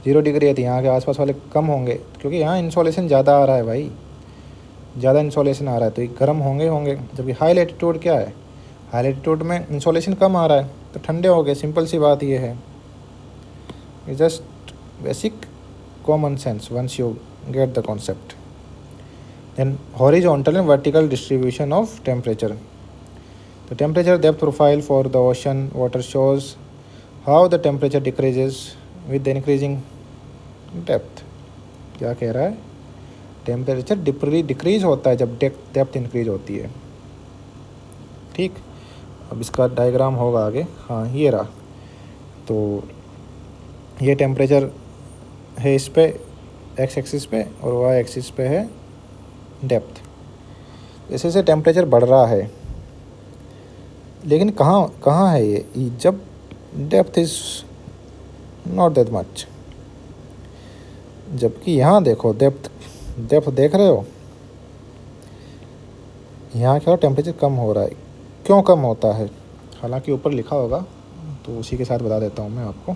0 डिग्री थी, यहाँ के आसपास वाले कम होंगे क्योंकि यहाँ इंसोलेशन ज़्यादा आ रहा है भाई, ज़्यादा इंसोलेशन आ रहा है तो ये गर्म होंगे। जबकि हाई लैटिट्यूड क्या है, हाई लैटिट्यूड में इंसोलेशन कम आ रहा है तो ठंडे हो गए। सिंपल सी बात ये है, just basic common sense once you get the concept. Then horizontal and vertical distribution of temperature. The temperature depth profile for the ocean water shows how the temperature decreases with the increasing depth. क्या कह रहा है, temperature decrease होता है जब depth increase होती है। ठीक, अब इसका डायग्राम होगा आगे। हाँ, ये रहा। तो ये टेम्परेचर है इस पे एक्स एक्सिस पे, और वाई एक्सिस पे है डेप्थ। जैसे जैसे टेम्परेचर बढ़ रहा है, लेकिन कहाँ है ये, जब depth is not that much. जबकि यहाँ देखो, डेप्थ देख रहे हो, यहाँ क्या टेम्परेचर कम हो रहा है। क्यों कम होता है, हालांकि ऊपर लिखा होगा तो उसी के साथ बता देता हूँ मैं आपको।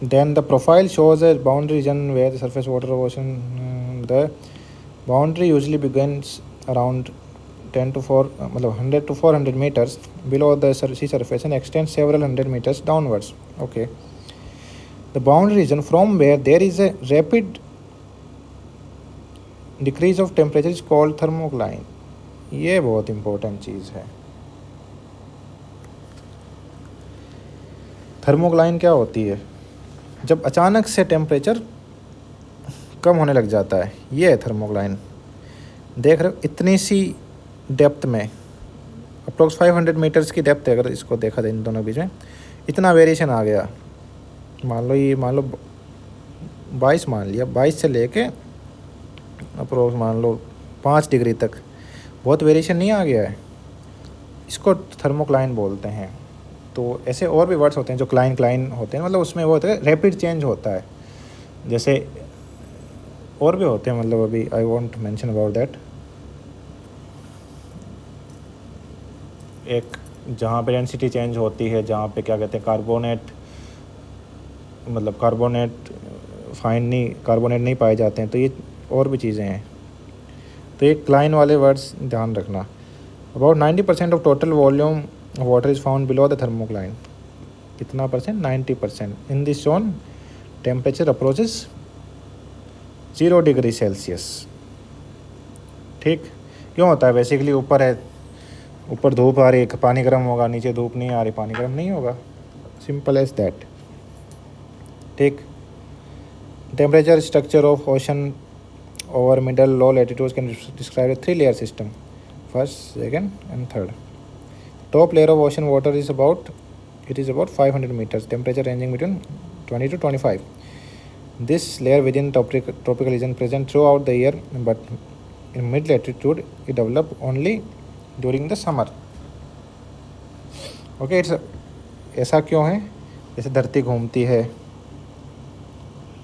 Then the profile shows a boundary region where the surface water of ocean, the boundary usually begins around 10 to 4 मतलब 100 to 400 meters below the sea surface and extends several hundred meters downwards. Okay, the boundary region from where there is a rapid decrease of temperature is called thermocline. ये बहुत important चीज़ है। Thermocline क्या होती है, जब अचानक से टेम्परेचर कम होने लग जाता है, ये है थर्मोक्लाइन। देख रहे हो, इतनी सी डेप्थ में, अप्रोक्स 500 मीटर्स की डेप्थ है, अगर इसको देखा जाए इन दोनों के बीच में, इतना वेरिएशन आ गया। मान लो 22 मान लिया, 22 से लेके अप्रोक्स मान लो 5 डिग्री तक, बहुत वेरिएशन नहीं आ गया है, इसको थर्मोक्लाइन बोलते हैं। तो ऐसे और भी वर्ड्स होते हैं जो क्लाइन होते हैं, मतलब उसमें वो होता है रैपिड चेंज होता है। जैसे और भी होते हैं, मतलब अभी I want mention about that. एक जहाँ पे डेंसिटी चेंज होती है, जहाँ पे क्या कहते हैं कार्बोनेट नहीं पाए जाते हैं, तो ये और भी चीज़ें हैं। तो ये क्लाइन वाले वर्ड्स ध्यान रखना। About 90% of total volume water is found below the thermocline. कितना percent, 90%। In this zone temperature approaches 0 degree Celsius. ठीक, क्यों होता है, बेसिकली ऊपर है, ऊपर धूप आ रही है, पानी गर्म होगा, नीचे धूप नहीं आ रही, पानी गर्म नहीं होगा, सिंपल एज दैट। ठीक, temperature structure of ocean over middle low latitudes can describe a 3-layer system, first, second and third. Top layer of ocean water is about 500 meters, temperature ranging between 20 to 25. This layer within tropical region present throughout the year, but in mid latitude it develop only during the summer. Okay, ऐसा क्यों है, जैसे धरती घूमती है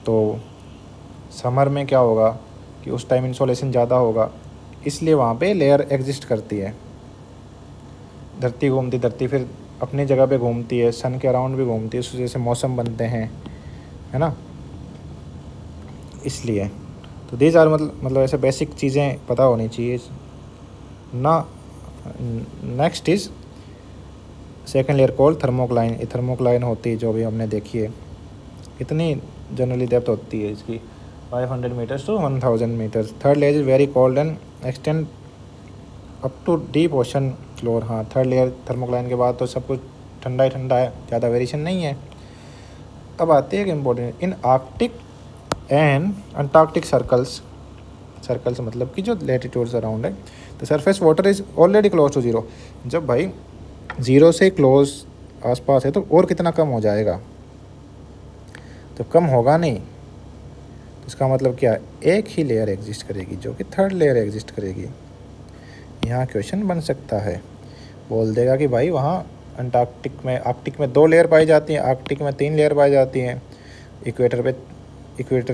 तो summer में क्या होगा कि उस टाइम इंसोलेशन ज़्यादा होगा, इसलिए वहाँ पे लेयर एग्जिस्ट करती है। धरती फिर अपनी जगह पे घूमती है, सन के अराउंड भी घूमती है, उस वजह से मौसम बनते हैं, है ना, इसलिए। तो दीज आर मतलब ऐसे बेसिक चीज़ें पता होनी चाहिए ना। Next is second layer called thermocline, ये थर्मोक्लाइन होती है जो भी हमने देखी है। कितनी जनरली डेप्थ होती है इसकी 500 मीटर्स टू 1000 meters. Third layer is very cold and extend up to deep ocean floor. हाँ, थर्ड लेयर थर्मोक्लाइन के बाद तो सब कुछ ठंडा ही ठंडा है, ज़्यादा वेरिएशन नहीं है। अब आती है एक important, in Arctic and Antarctic circles, circles मतलब कि जो लेटीट्यूड्स अराउंड है, तो surface water is already close to zero. जब भाई ज़ीरो से क्लोज आसपास है तो और कितना कम हो जाएगा, तो कम होगा नहीं। तो इसका मतलब क्या है, एक ही लेयर एग्जिस्ट करेगी जो कि थर्ड लेयर एग्जिस्ट करेगी। यहाँ क्वेश्चन बन सकता है, बोल देगा कि भाई वहाँ अंटार्कटिक में, आर्कटिक में 2 लेयर पाई जाती हैं, आर्कटिक में 3 लेयर पाई जाती हैं, इक्वेटर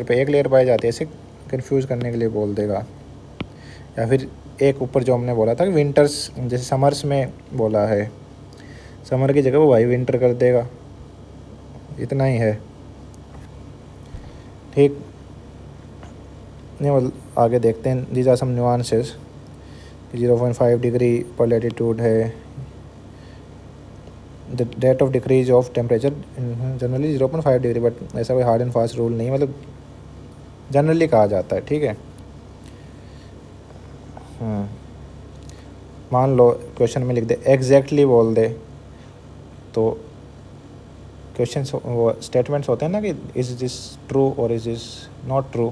पे 1 लेयर पाई जाती है। ऐसे कंफ्यूज करने के लिए बोल देगा। या फिर एक ऊपर जो हमने बोला था कि विंटर्स, जैसे समर्स में बोला है, समर की जगह वो भाई विंटर कर देगा। इतना ही है, ठीक। नहीं, आगे देखते हैं। These are some nuances. 0.5 degree पर लैटिट्यूड है। The rate of decrease of temperature generally 0.5 degree, but ऐसा कोई हार्ड एंड फास्ट रूल नहीं है, मतलब जनरली कहा जाता है, ठीक है। मान लो क्वेश्चन में लिख दे एग्जैक्टली बोल दे, तो क्वेश्चन वो स्टेटमेंट्स होते हैं ना कि इज़ दिस ट्रू और इज़ दिस नॉट ट्रू।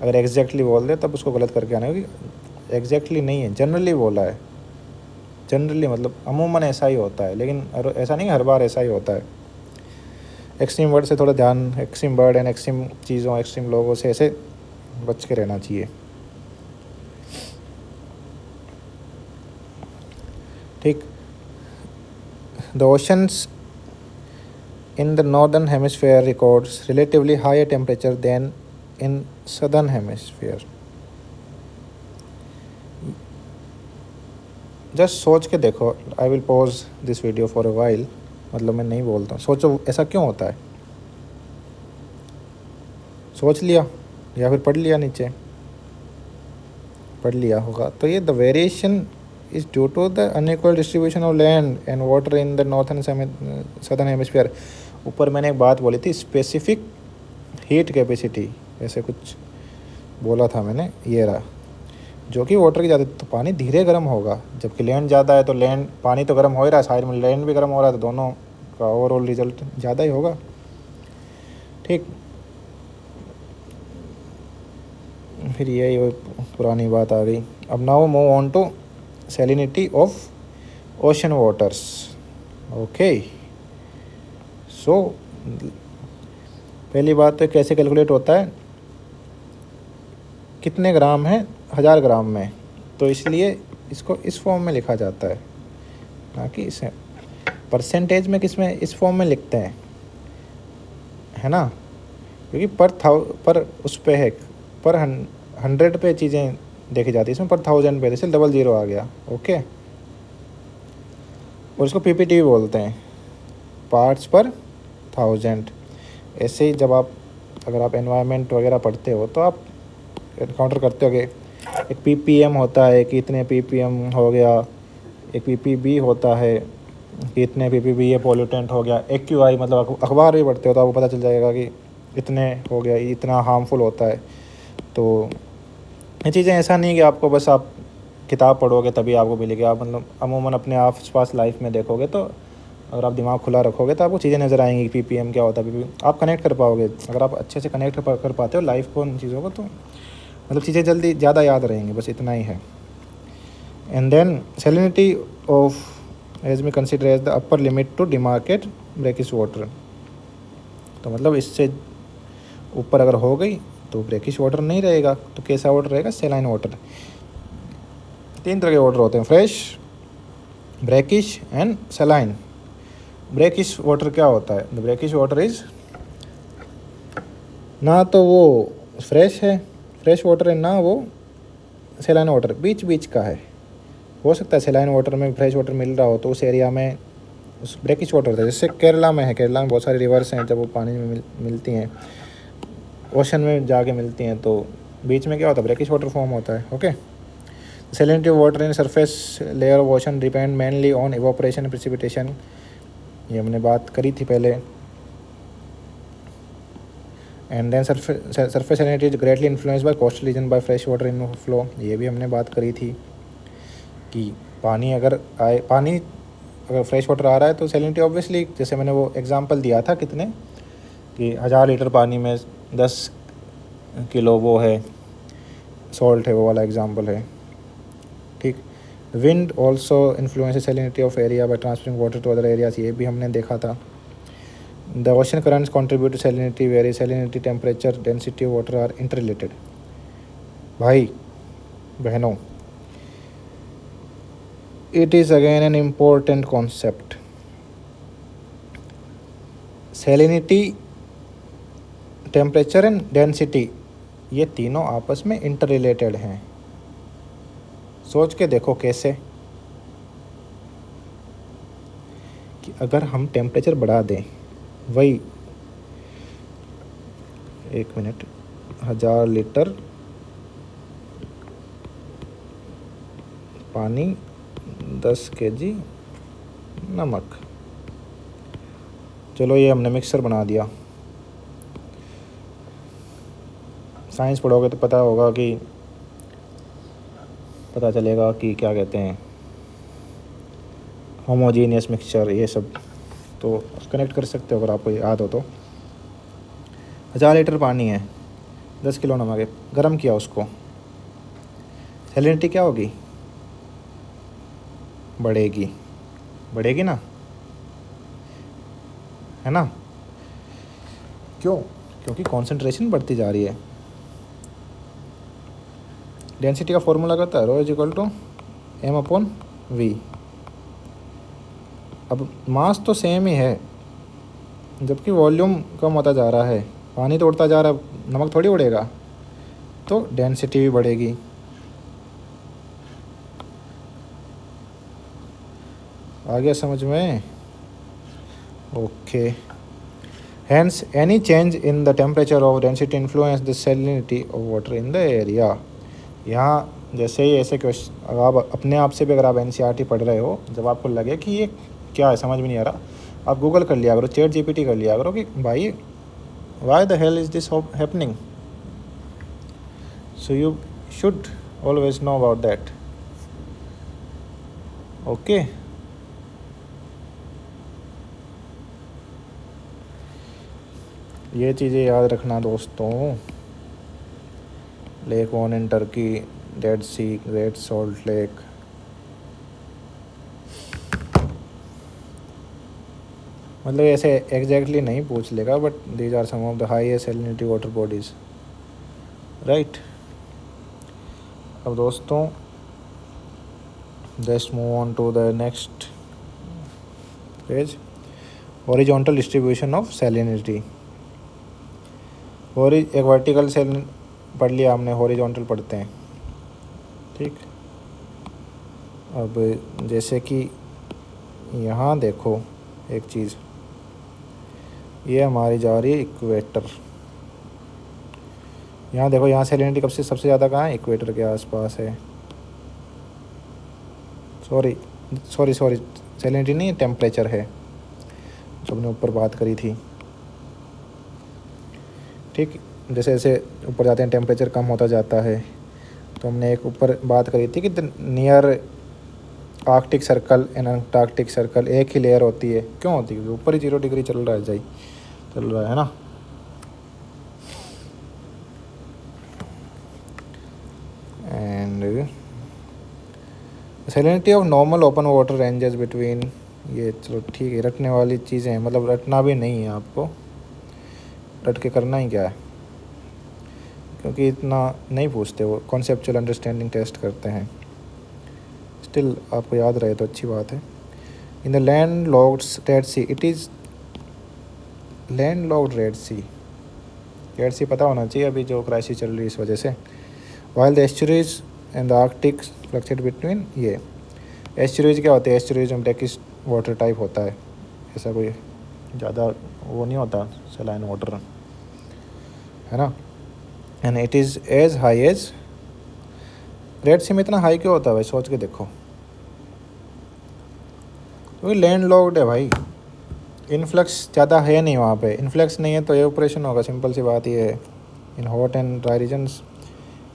अगर एग्जैक्टली बोल दे तब उसको गलत करके आना, क्योंकि एग्जैक्टली नहीं है, जनरली बोला है। जनरली मतलब अमूमन ऐसा ही होता है, लेकिन ऐसा नहीं हर बार ऐसा ही होता है। एक्सट्रीम वर्ड से थोड़ा ध्यान, एक्सट्रीम वर्ड एंड एक्सट्रीम चीज़ों, एक्सट्रीम लोगों से ऐसे बच के रहना चाहिए, ठीक। The oceans in the northern hemisphere records relatively higher temperature than in southern hemisphere। Just सोच के देखो, I will pause this video for a while, मतलब मैं नहीं बोलता हूँ, सोचो ऐसा क्यों होता है। सोच लिया या फिर पढ़ लिया, नीचे पढ़ लिया होगा। तो ये the variation is due to the unequal distribution of land and water in the northern southern hemisphere. ऊपर मैंने एक बात बोली थी, स्पेसिफिक हीट कैपेसिटी, ऐसे कुछ बोला था मैंने, ये रहा, जो कि वाटर की ज़्यादा, तो पानी धीरे गर्म होगा, जबकि लैंड ज़्यादा है तो लैंड, पानी तो गर्म हो ही रहा है, साइड में लैंड भी गर्म हो रहा है, तो दोनों का ओवरऑल रिजल्ट ज़्यादा ही होगा, ठीक। फिर यही पुरानी बात आ गई। अब now move on to salinity of ocean waters. Okay, so पहली बात तो कैसे कैलकुलेट होता है, कितने ग्राम है 1000 ग्राम में, तो इसलिए इसको इस फॉर्म में लिखा जाता है, ना कि इसे परसेंटेज में, किस में, इस फॉर्म में लिखते हैं, है ना, क्योंकि पर उस पे है, पर 100 पे चीज़ें देखी जाती है, इसमें पर 1000 पे, जैसे डबल ज़ीरो आ गया, ओके। और इसको पीपीटी भी बोलते हैं, पार्ट्स पर 1000। ऐसे ही जब आप, अगर आप एनवायरनमेंट वगैरह पढ़ते हो तो आप एनकाउंटर करते होगे, एक पीपीएम होता है कि इतने पीपीएम हो गया, एक पीपीबी होता है कि इतने पीपीबी ये पोल्यूटेंट हो गया, एक्यूआई, मतलब अखबार भी पढ़ते हो तो आपको पता चल जाएगा कि इतने हो गया, इतना हार्मफुल होता है। तो ये चीज़ें ऐसा नहीं कि आपको बस आप किताब पढ़ोगे तभी आपको मिलेगी, आप मतलब अमूमन अपने आसपास लाइफ में देखोगे, तो अगर आप दिमाग खुला रखोगे तो आपको चीज़ें नज़र आएंगी, पीपीएम क्या होता है, पीपीएम आप कनेक्ट कर पाओगे। अगर आप अच्छे से कनेक्ट कर पाते हो लाइफ को, उन चीज़ों को, तो मतलब चीज़ें जल्दी ज़्यादा याद रहेंगी, बस इतना ही है। एंड देन सैलिनिटी ऑफ एज में consider as the upper limit to demarcate brackish water. तो मतलब इससे ऊपर अगर हो गई तो ब्रैकिश वाटर नहीं रहेगा, तो कैसा वाटर रहेगा, सेलाइन वाटर। 3 तरह के वाटर होते हैं, fresh, brackish and सेलाइन। Brackish water क्या होता है, द ब्रैकिश वाटर इज़, ना तो वो फ्रेश है, फ्रेश वाटर है, ना वो सेलाइन वाटर, बीच बीच का है। हो सकता है सेलाइन वाटर में फ्रेश वाटर मिल रहा हो तो उस एरिया में उस ब्रैकिश वाटर होता है। जैसे केरला में है, केरला में बहुत सारी रिवर्स हैं, जब वो पानी में मिलती हैं, ओशन में जाके मिलती हैं, तो बीच में क्या होता है, ब्रैकिश वाटर फॉर्म होता है, okay. Salinity of water in surface layer of ocean depend mainly on evaporation and precipitation. ये हमने बात करी थी पहले. And then surface salinity is greatly influenced by coastal region by fresh water inflow. ये भी हमने बात करी थी कि पानी अगर फ्रेश वाटर आ रहा है तो सैलिनिटी ऑब्वियसली, जैसे मैंने वो एग्जांपल दिया था कितने कि 1000 लीटर पानी में 10 किलो वो है सॉल्ट है, वो वाला एग्जांपल है. ठीक. Wind also influence salinity of area by transferring water to other areas. ये भी हमने देखा था. The ocean currents contribute to salinity very salinity temperature density of water are interrelated. भाई बहनों, it is again an important concept. Salinity, temperature and density, ये तीनों आपस में इंटर रिलेटेड हैं. सोच के देखो कैसे कि अगर हम टेम्परेचर बढ़ा दें, वही 1 मिनट, 1000 लीटर पानी 10 kg नमक, चलो ये हमने मिक्सर बना दिया. साइंस पढ़ोगे तो पता चलेगा कि क्या कहते हैं होमोजीनियस मिक्सचर, ये सब तो कनेक्ट कर सकते हो अगर आपको याद हो तो. 1000 लीटर पानी है, 10 किलो नमक है, गर्म किया उसको, सैलिनिटी क्या होगी? बढ़ेगी ना, है ना? क्यों? क्योंकि कॉन्सेंट्रेशन बढ़ती जा रही है. डेंसिटी का फॉर्मूला कहता है ρ=m/v. अब मास तो सेम ही है, जबकि वॉल्यूम कम होता जा रहा है, पानी तो उड़ता जा रहा है, नमक थोड़ी उड़ेगा, तो डेंसिटी भी बढ़ेगी. आ गया समझ में? Okay. Hence, any change in the temperature or density influence the salinity of water in the area. यहाँ जैसे ही ऐसे क्वेश्चन, अगर आप अपने आप से भी अगर आप NCERT पढ़ रहे हो, जब आपको लगे कि ये क्या है समझ में नहीं आ रहा, आप गूगल कर लिया करो, चैट GPT कर लिया करो कि भाई why the hell is this happening? So you should always know about that. Okay. ये चीज़ें याद रखना दोस्तों. Lake Van in Turkey, Dead Sea, Great Salt Lake. मतलब ऐसे एग्जैक्टली नहीं पूछ लेगा, but these are some of the highest salinity water bodies, right. अब दोस्तों just move on to the next page. Horizontal distribution of salinity. एक vertical cell पढ़ लिया हमने, हॉरिजॉन्टल पढ़ते हैं. ठीक. अब जैसे कि यहाँ देखो एक चीज़, ये हमारी जा रही है इक्वेटर. यहाँ देखो, यहाँ सैलिनिटी कब से सबसे ज़्यादा कहाँ है? इक्वेटर के आसपास है. सॉरी सैलिनिटी नहीं, टेम्परेचर है जो हमने ऊपर बात करी थी. ठीक. जैसे जैसे ऊपर जाते हैं टेम्परेचर कम होता जाता है. तो हमने एक ऊपर बात करी थी कि near Arctic circle and Antarctic circle एक ही लेयर होती है. क्यों होती है? ऊपर ही 0 डिग्री चल रहा है ना. And salinity of normal open water ranges between, ये चलो ठीक है, रटने वाली चीज़ें हैं, मतलब रटना भी नहीं है आपको, रट के करना ही क्या है, क्योंकि इतना नहीं पूछते वो, कॉन्सेप्चुअल अंडरस्टैंडिंग टेस्ट करते हैं. स्टिल आपको याद रहे तो अच्छी बात है. In the land locked Red Sea, it is land locked Red Sea पता होना चाहिए, अभी जो क्राइसिस चल रही है इस वजह से. While the estuaries and the Arctic fluctuate between, ये एस्चुरीज क्या होते हैं? एस्चुरीज में ब्रैकिश वाटर टाइप होता है, ऐसा कोई ज़्यादा वो नहीं होता सलाइन वाटर, है ना. And it is as high as Red Sea में इतना हाई क्यों होता है भाई, सोच के देखो। क्योंकि लैंड लॉक्ड है भाई, इन्फ्लक्स ज़्यादा है नहीं वहाँ पे। इन्फ्लक्स नहीं है तो एवोपरेशन होगा, सिंपल सी बात ये है। In hot and dry regions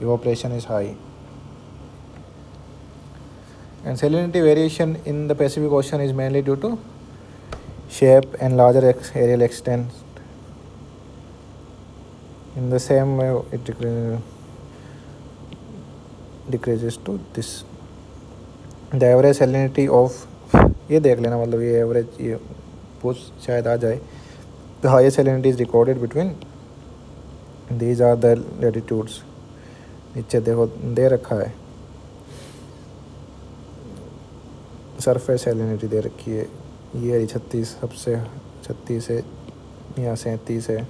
evaporation is high. And salinity variation in the Pacific Ocean is mainly due to shape and larger areal extent. In the same way, it decreases to this. The average salinity of, ये देख लेना, मतलब ये average, ये पूछ शायद आ जाए। The highest salinity is recorded between these are the latitudes. नीचे देखो दे रखा है, सरफेस सैलिनिटी दे रखी है, ये 36 सबसे 36 है या 37 है,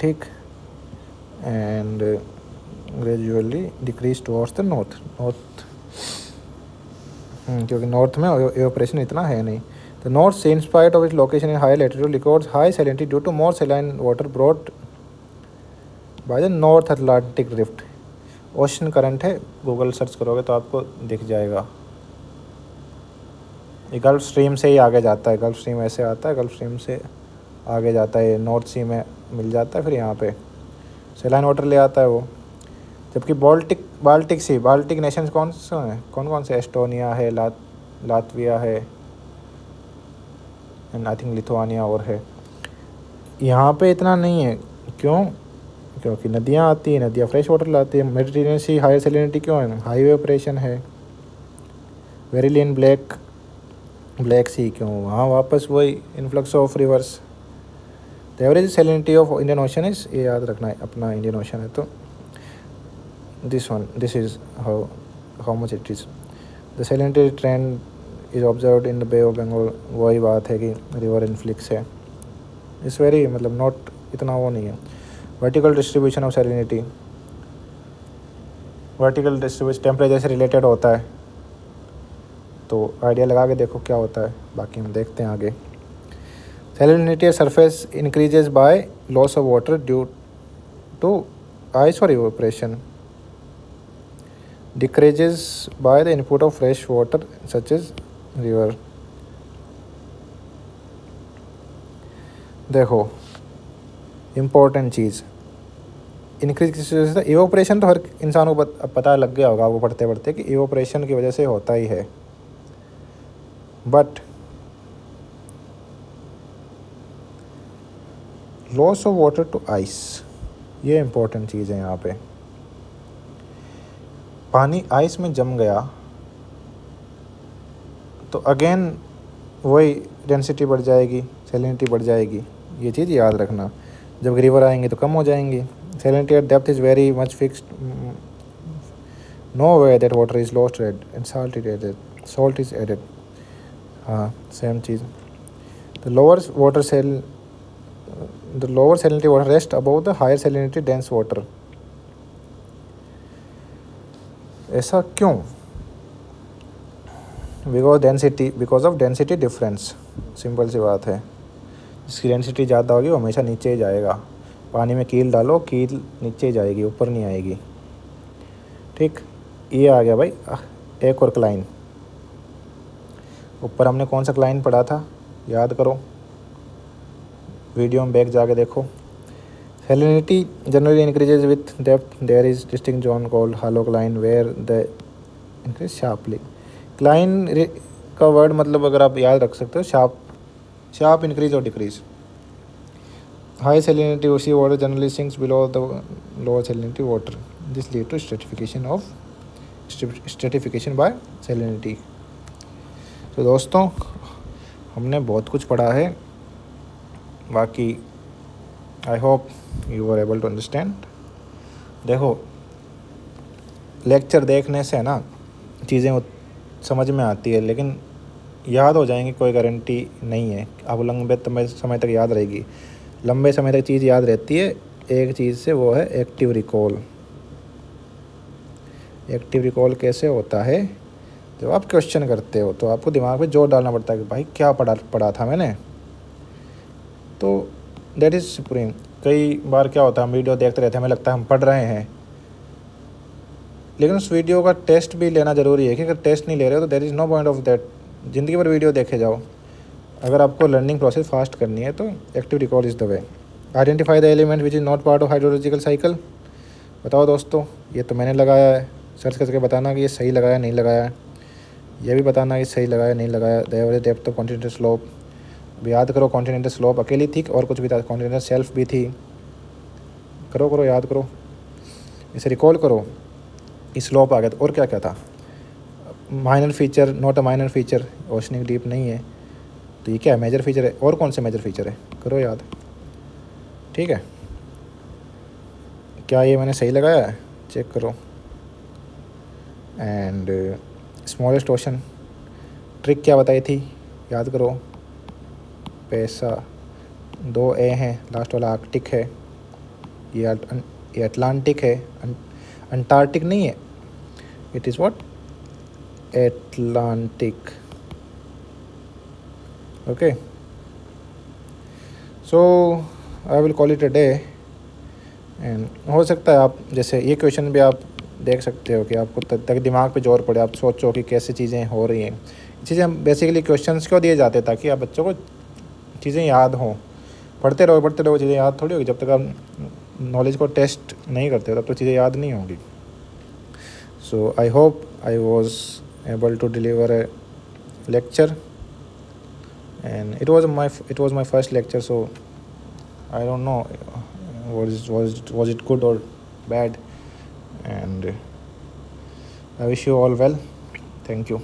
ठीक। And gradually decrease towards the north, क्योंकि नॉर्थ में एवोपरेशन इतना है नहीं। The North Sea in spite of its location in high latitude records high salinity due to more saline water brought by the North Atlantic drift. Ocean current है, Google search करोगे तो आपको दिख जाएगा। ये गल्फ स्ट्रीम से ही आगे जाता है, गल्फ स्ट्रीम ऐसे आता है, गल्फ स्ट्रीम से आगे जाता है, नॉर्थ सी में मिल जाता है, फिर यहाँ पे सैलाइन वाटर ले आता है वो। जबकि बाल्टिक नेशंस कौन कौन से, एस्टोनिया है, लातविया है, एंड आई थिंक लिथुआनिया और है। यहाँ पे इतना नहीं है, क्यों? क्योंकि नदियाँ आती हैं, नदियाँ फ्रेश वाटर लाती है। मेडिटेरियन सी हाई सैलिनिटी क्यों है? हाई एवोपरेशन है। वेरिलियन ब्लैक सी क्यों? वहाँ वापस वही influx of rivers. The average salinity of Indian Ocean is, ये याद रखना है, अपना इंडियन ओशन है तो this is how much it is. The salinity trend is observed in the Bay of Bengal. वही बात है कि रिवर इन्फ्लिक्स है, इस वेरी मतलब नॉट इतना वो नहीं है। Vertical distribution of salinity, vertical distribution temperature से रिलेटेड होता है, तो आइडिया लगा के देखो क्या होता है, बाकी हम देखते हैं आगे। Salinity at surface increases by loss of water due to ice और evaporation, decreases by the input of fresh water such as river. देखो इम्पोर्टेंट चीज़, इंक्रीज किस वजह से? इवोपरेशन तो हर इंसान को पता लग गया होगा वो पढ़ते पढ़ते कि इवोपरेशन की वजह से होता ही है, but loss of water to ice, ये इम्पोर्टेंट चीज़ है। यहाँ पे पानी आइस में जम गया तो अगेन वही डेंसिटी बढ़ जाएगी, सैलिनिटी बढ़ जाएगी, ये चीज़ याद रखना। जब रिवर आएंगे तो कम हो जाएंगी। Salinity at depth is very much fixed. No way that water is lost and salt is added. हाँ same cheese. The lower salinity water rests above the higher salinity dense water. ऐसा क्यों? Because of density difference. Simple सी बात है, जिसकी density ज़्यादा होगी वो हमेशा नीचे ही जाएगा। पानी में कील डालो, कील नीचे ही जाएगी, ऊपर नहीं आएगी, ठीक। ये आ गया भाई एक और क्लाइन। ऊपर हमने कौन सा क्लाइन पढ़ा था, याद करो, वीडियो में बैक जाके देखो। Salinity generally increases with depth, there is distinct zone called halocline where the increase sharply. Cline का वर्ड मतलब अगर आप याद रख सकते हो, शार्प इंक्रीज और decrease. High salinity sea water generally sinks below the lower salinity water. This leads to stratification by salinity. तो दोस्तों हमने बहुत कुछ पढ़ा है, बाकी I hope you are able to understand. देखो लेक्चर देखने से ना चीज़ें समझ में आती है, लेकिन याद हो जाएंगी कोई गारंटी नहीं है। अब लंबे समय तक याद रहेगी, लंबे समय तक चीज़ याद रहती है एक चीज़ से, वो है एक्टिव रिकॉल। एक्टिव रिकॉल कैसे होता है? जब आप क्वेश्चन करते हो तो आपको दिमाग में जोर डालना पड़ता है कि भाई क्या पढ़ा था मैंने, तो दैट इज़ सुप्रीम। कई बार क्या होता है, हम वीडियो देखते रहते हैं, हमें लगता है हम पढ़ रहे हैं, लेकिन उस वीडियो का टेस्ट भी लेना ज़रूरी है, कि अगर टेस्ट नहीं ले रहे हो तो there is no point of that, ज़िंदगी भर वीडियो देखे जाओ। अगर आपको लर्निंग प्रोसेस फास्ट करनी है तो active recall is the way. Identify the element which is not part of hydrological cycle. बताओ दोस्तों, ये तो मैंने लगाया है, सर्च करके बताना कि ये सही लगाया नहीं लगाया, ये भी बताना कि सही लगाया नहीं लगाया। The average depth of continental slope, याद करो कॉन्टिनेंटल स्लोप अकेली थी और कुछ भी था, कॉन्टिनेंटल सेल्फ भी थी। करो याद करो, इसे रिकॉल करो। स्लोप आ गया, तो और क्या क्या था, minor feature, not a minor feature, oceanic deep नहीं है, तो ये क्या है, मेजर फीचर है। और कौन से मेजर फीचर है, करो याद। ठीक है, क्या ये मैंने सही लगाया है, चेक करो। एंड स्मॉलेस्ट ओशन ट्रिक क्या बताई थी, याद करो। पैसा, 2 ए हैं, लास्ट वाला आर्कटिक है, ये अटलांटिक है, अंटार्कटिक नहीं है, it is what, Atlantic. Okay, so I will call it a day. And हो सकता है आप जैसे ये क्वेश्चन भी आप देख सकते हो कि आपको तक दिमाग पे जोर पड़े, आप सोचो कि कैसे चीज़ें हो रही हैं। चीज़ें हम बेसिकली क्वेश्चंस क्यों दिए जाते हैं, ताकि आप बच्चों को चीज़ें याद हों। पढ़ते रहो, चीज़ें याद थोड़ी होगी। जब तक आप नॉलेज को टेस्ट नहीं करते हो तब तो चीज़ें याद नहीं होंगी। So I hope I was able to deliver a lecture, and it was my first lecture, so I don't know was it good or bad, and I wish you all well. Thank you.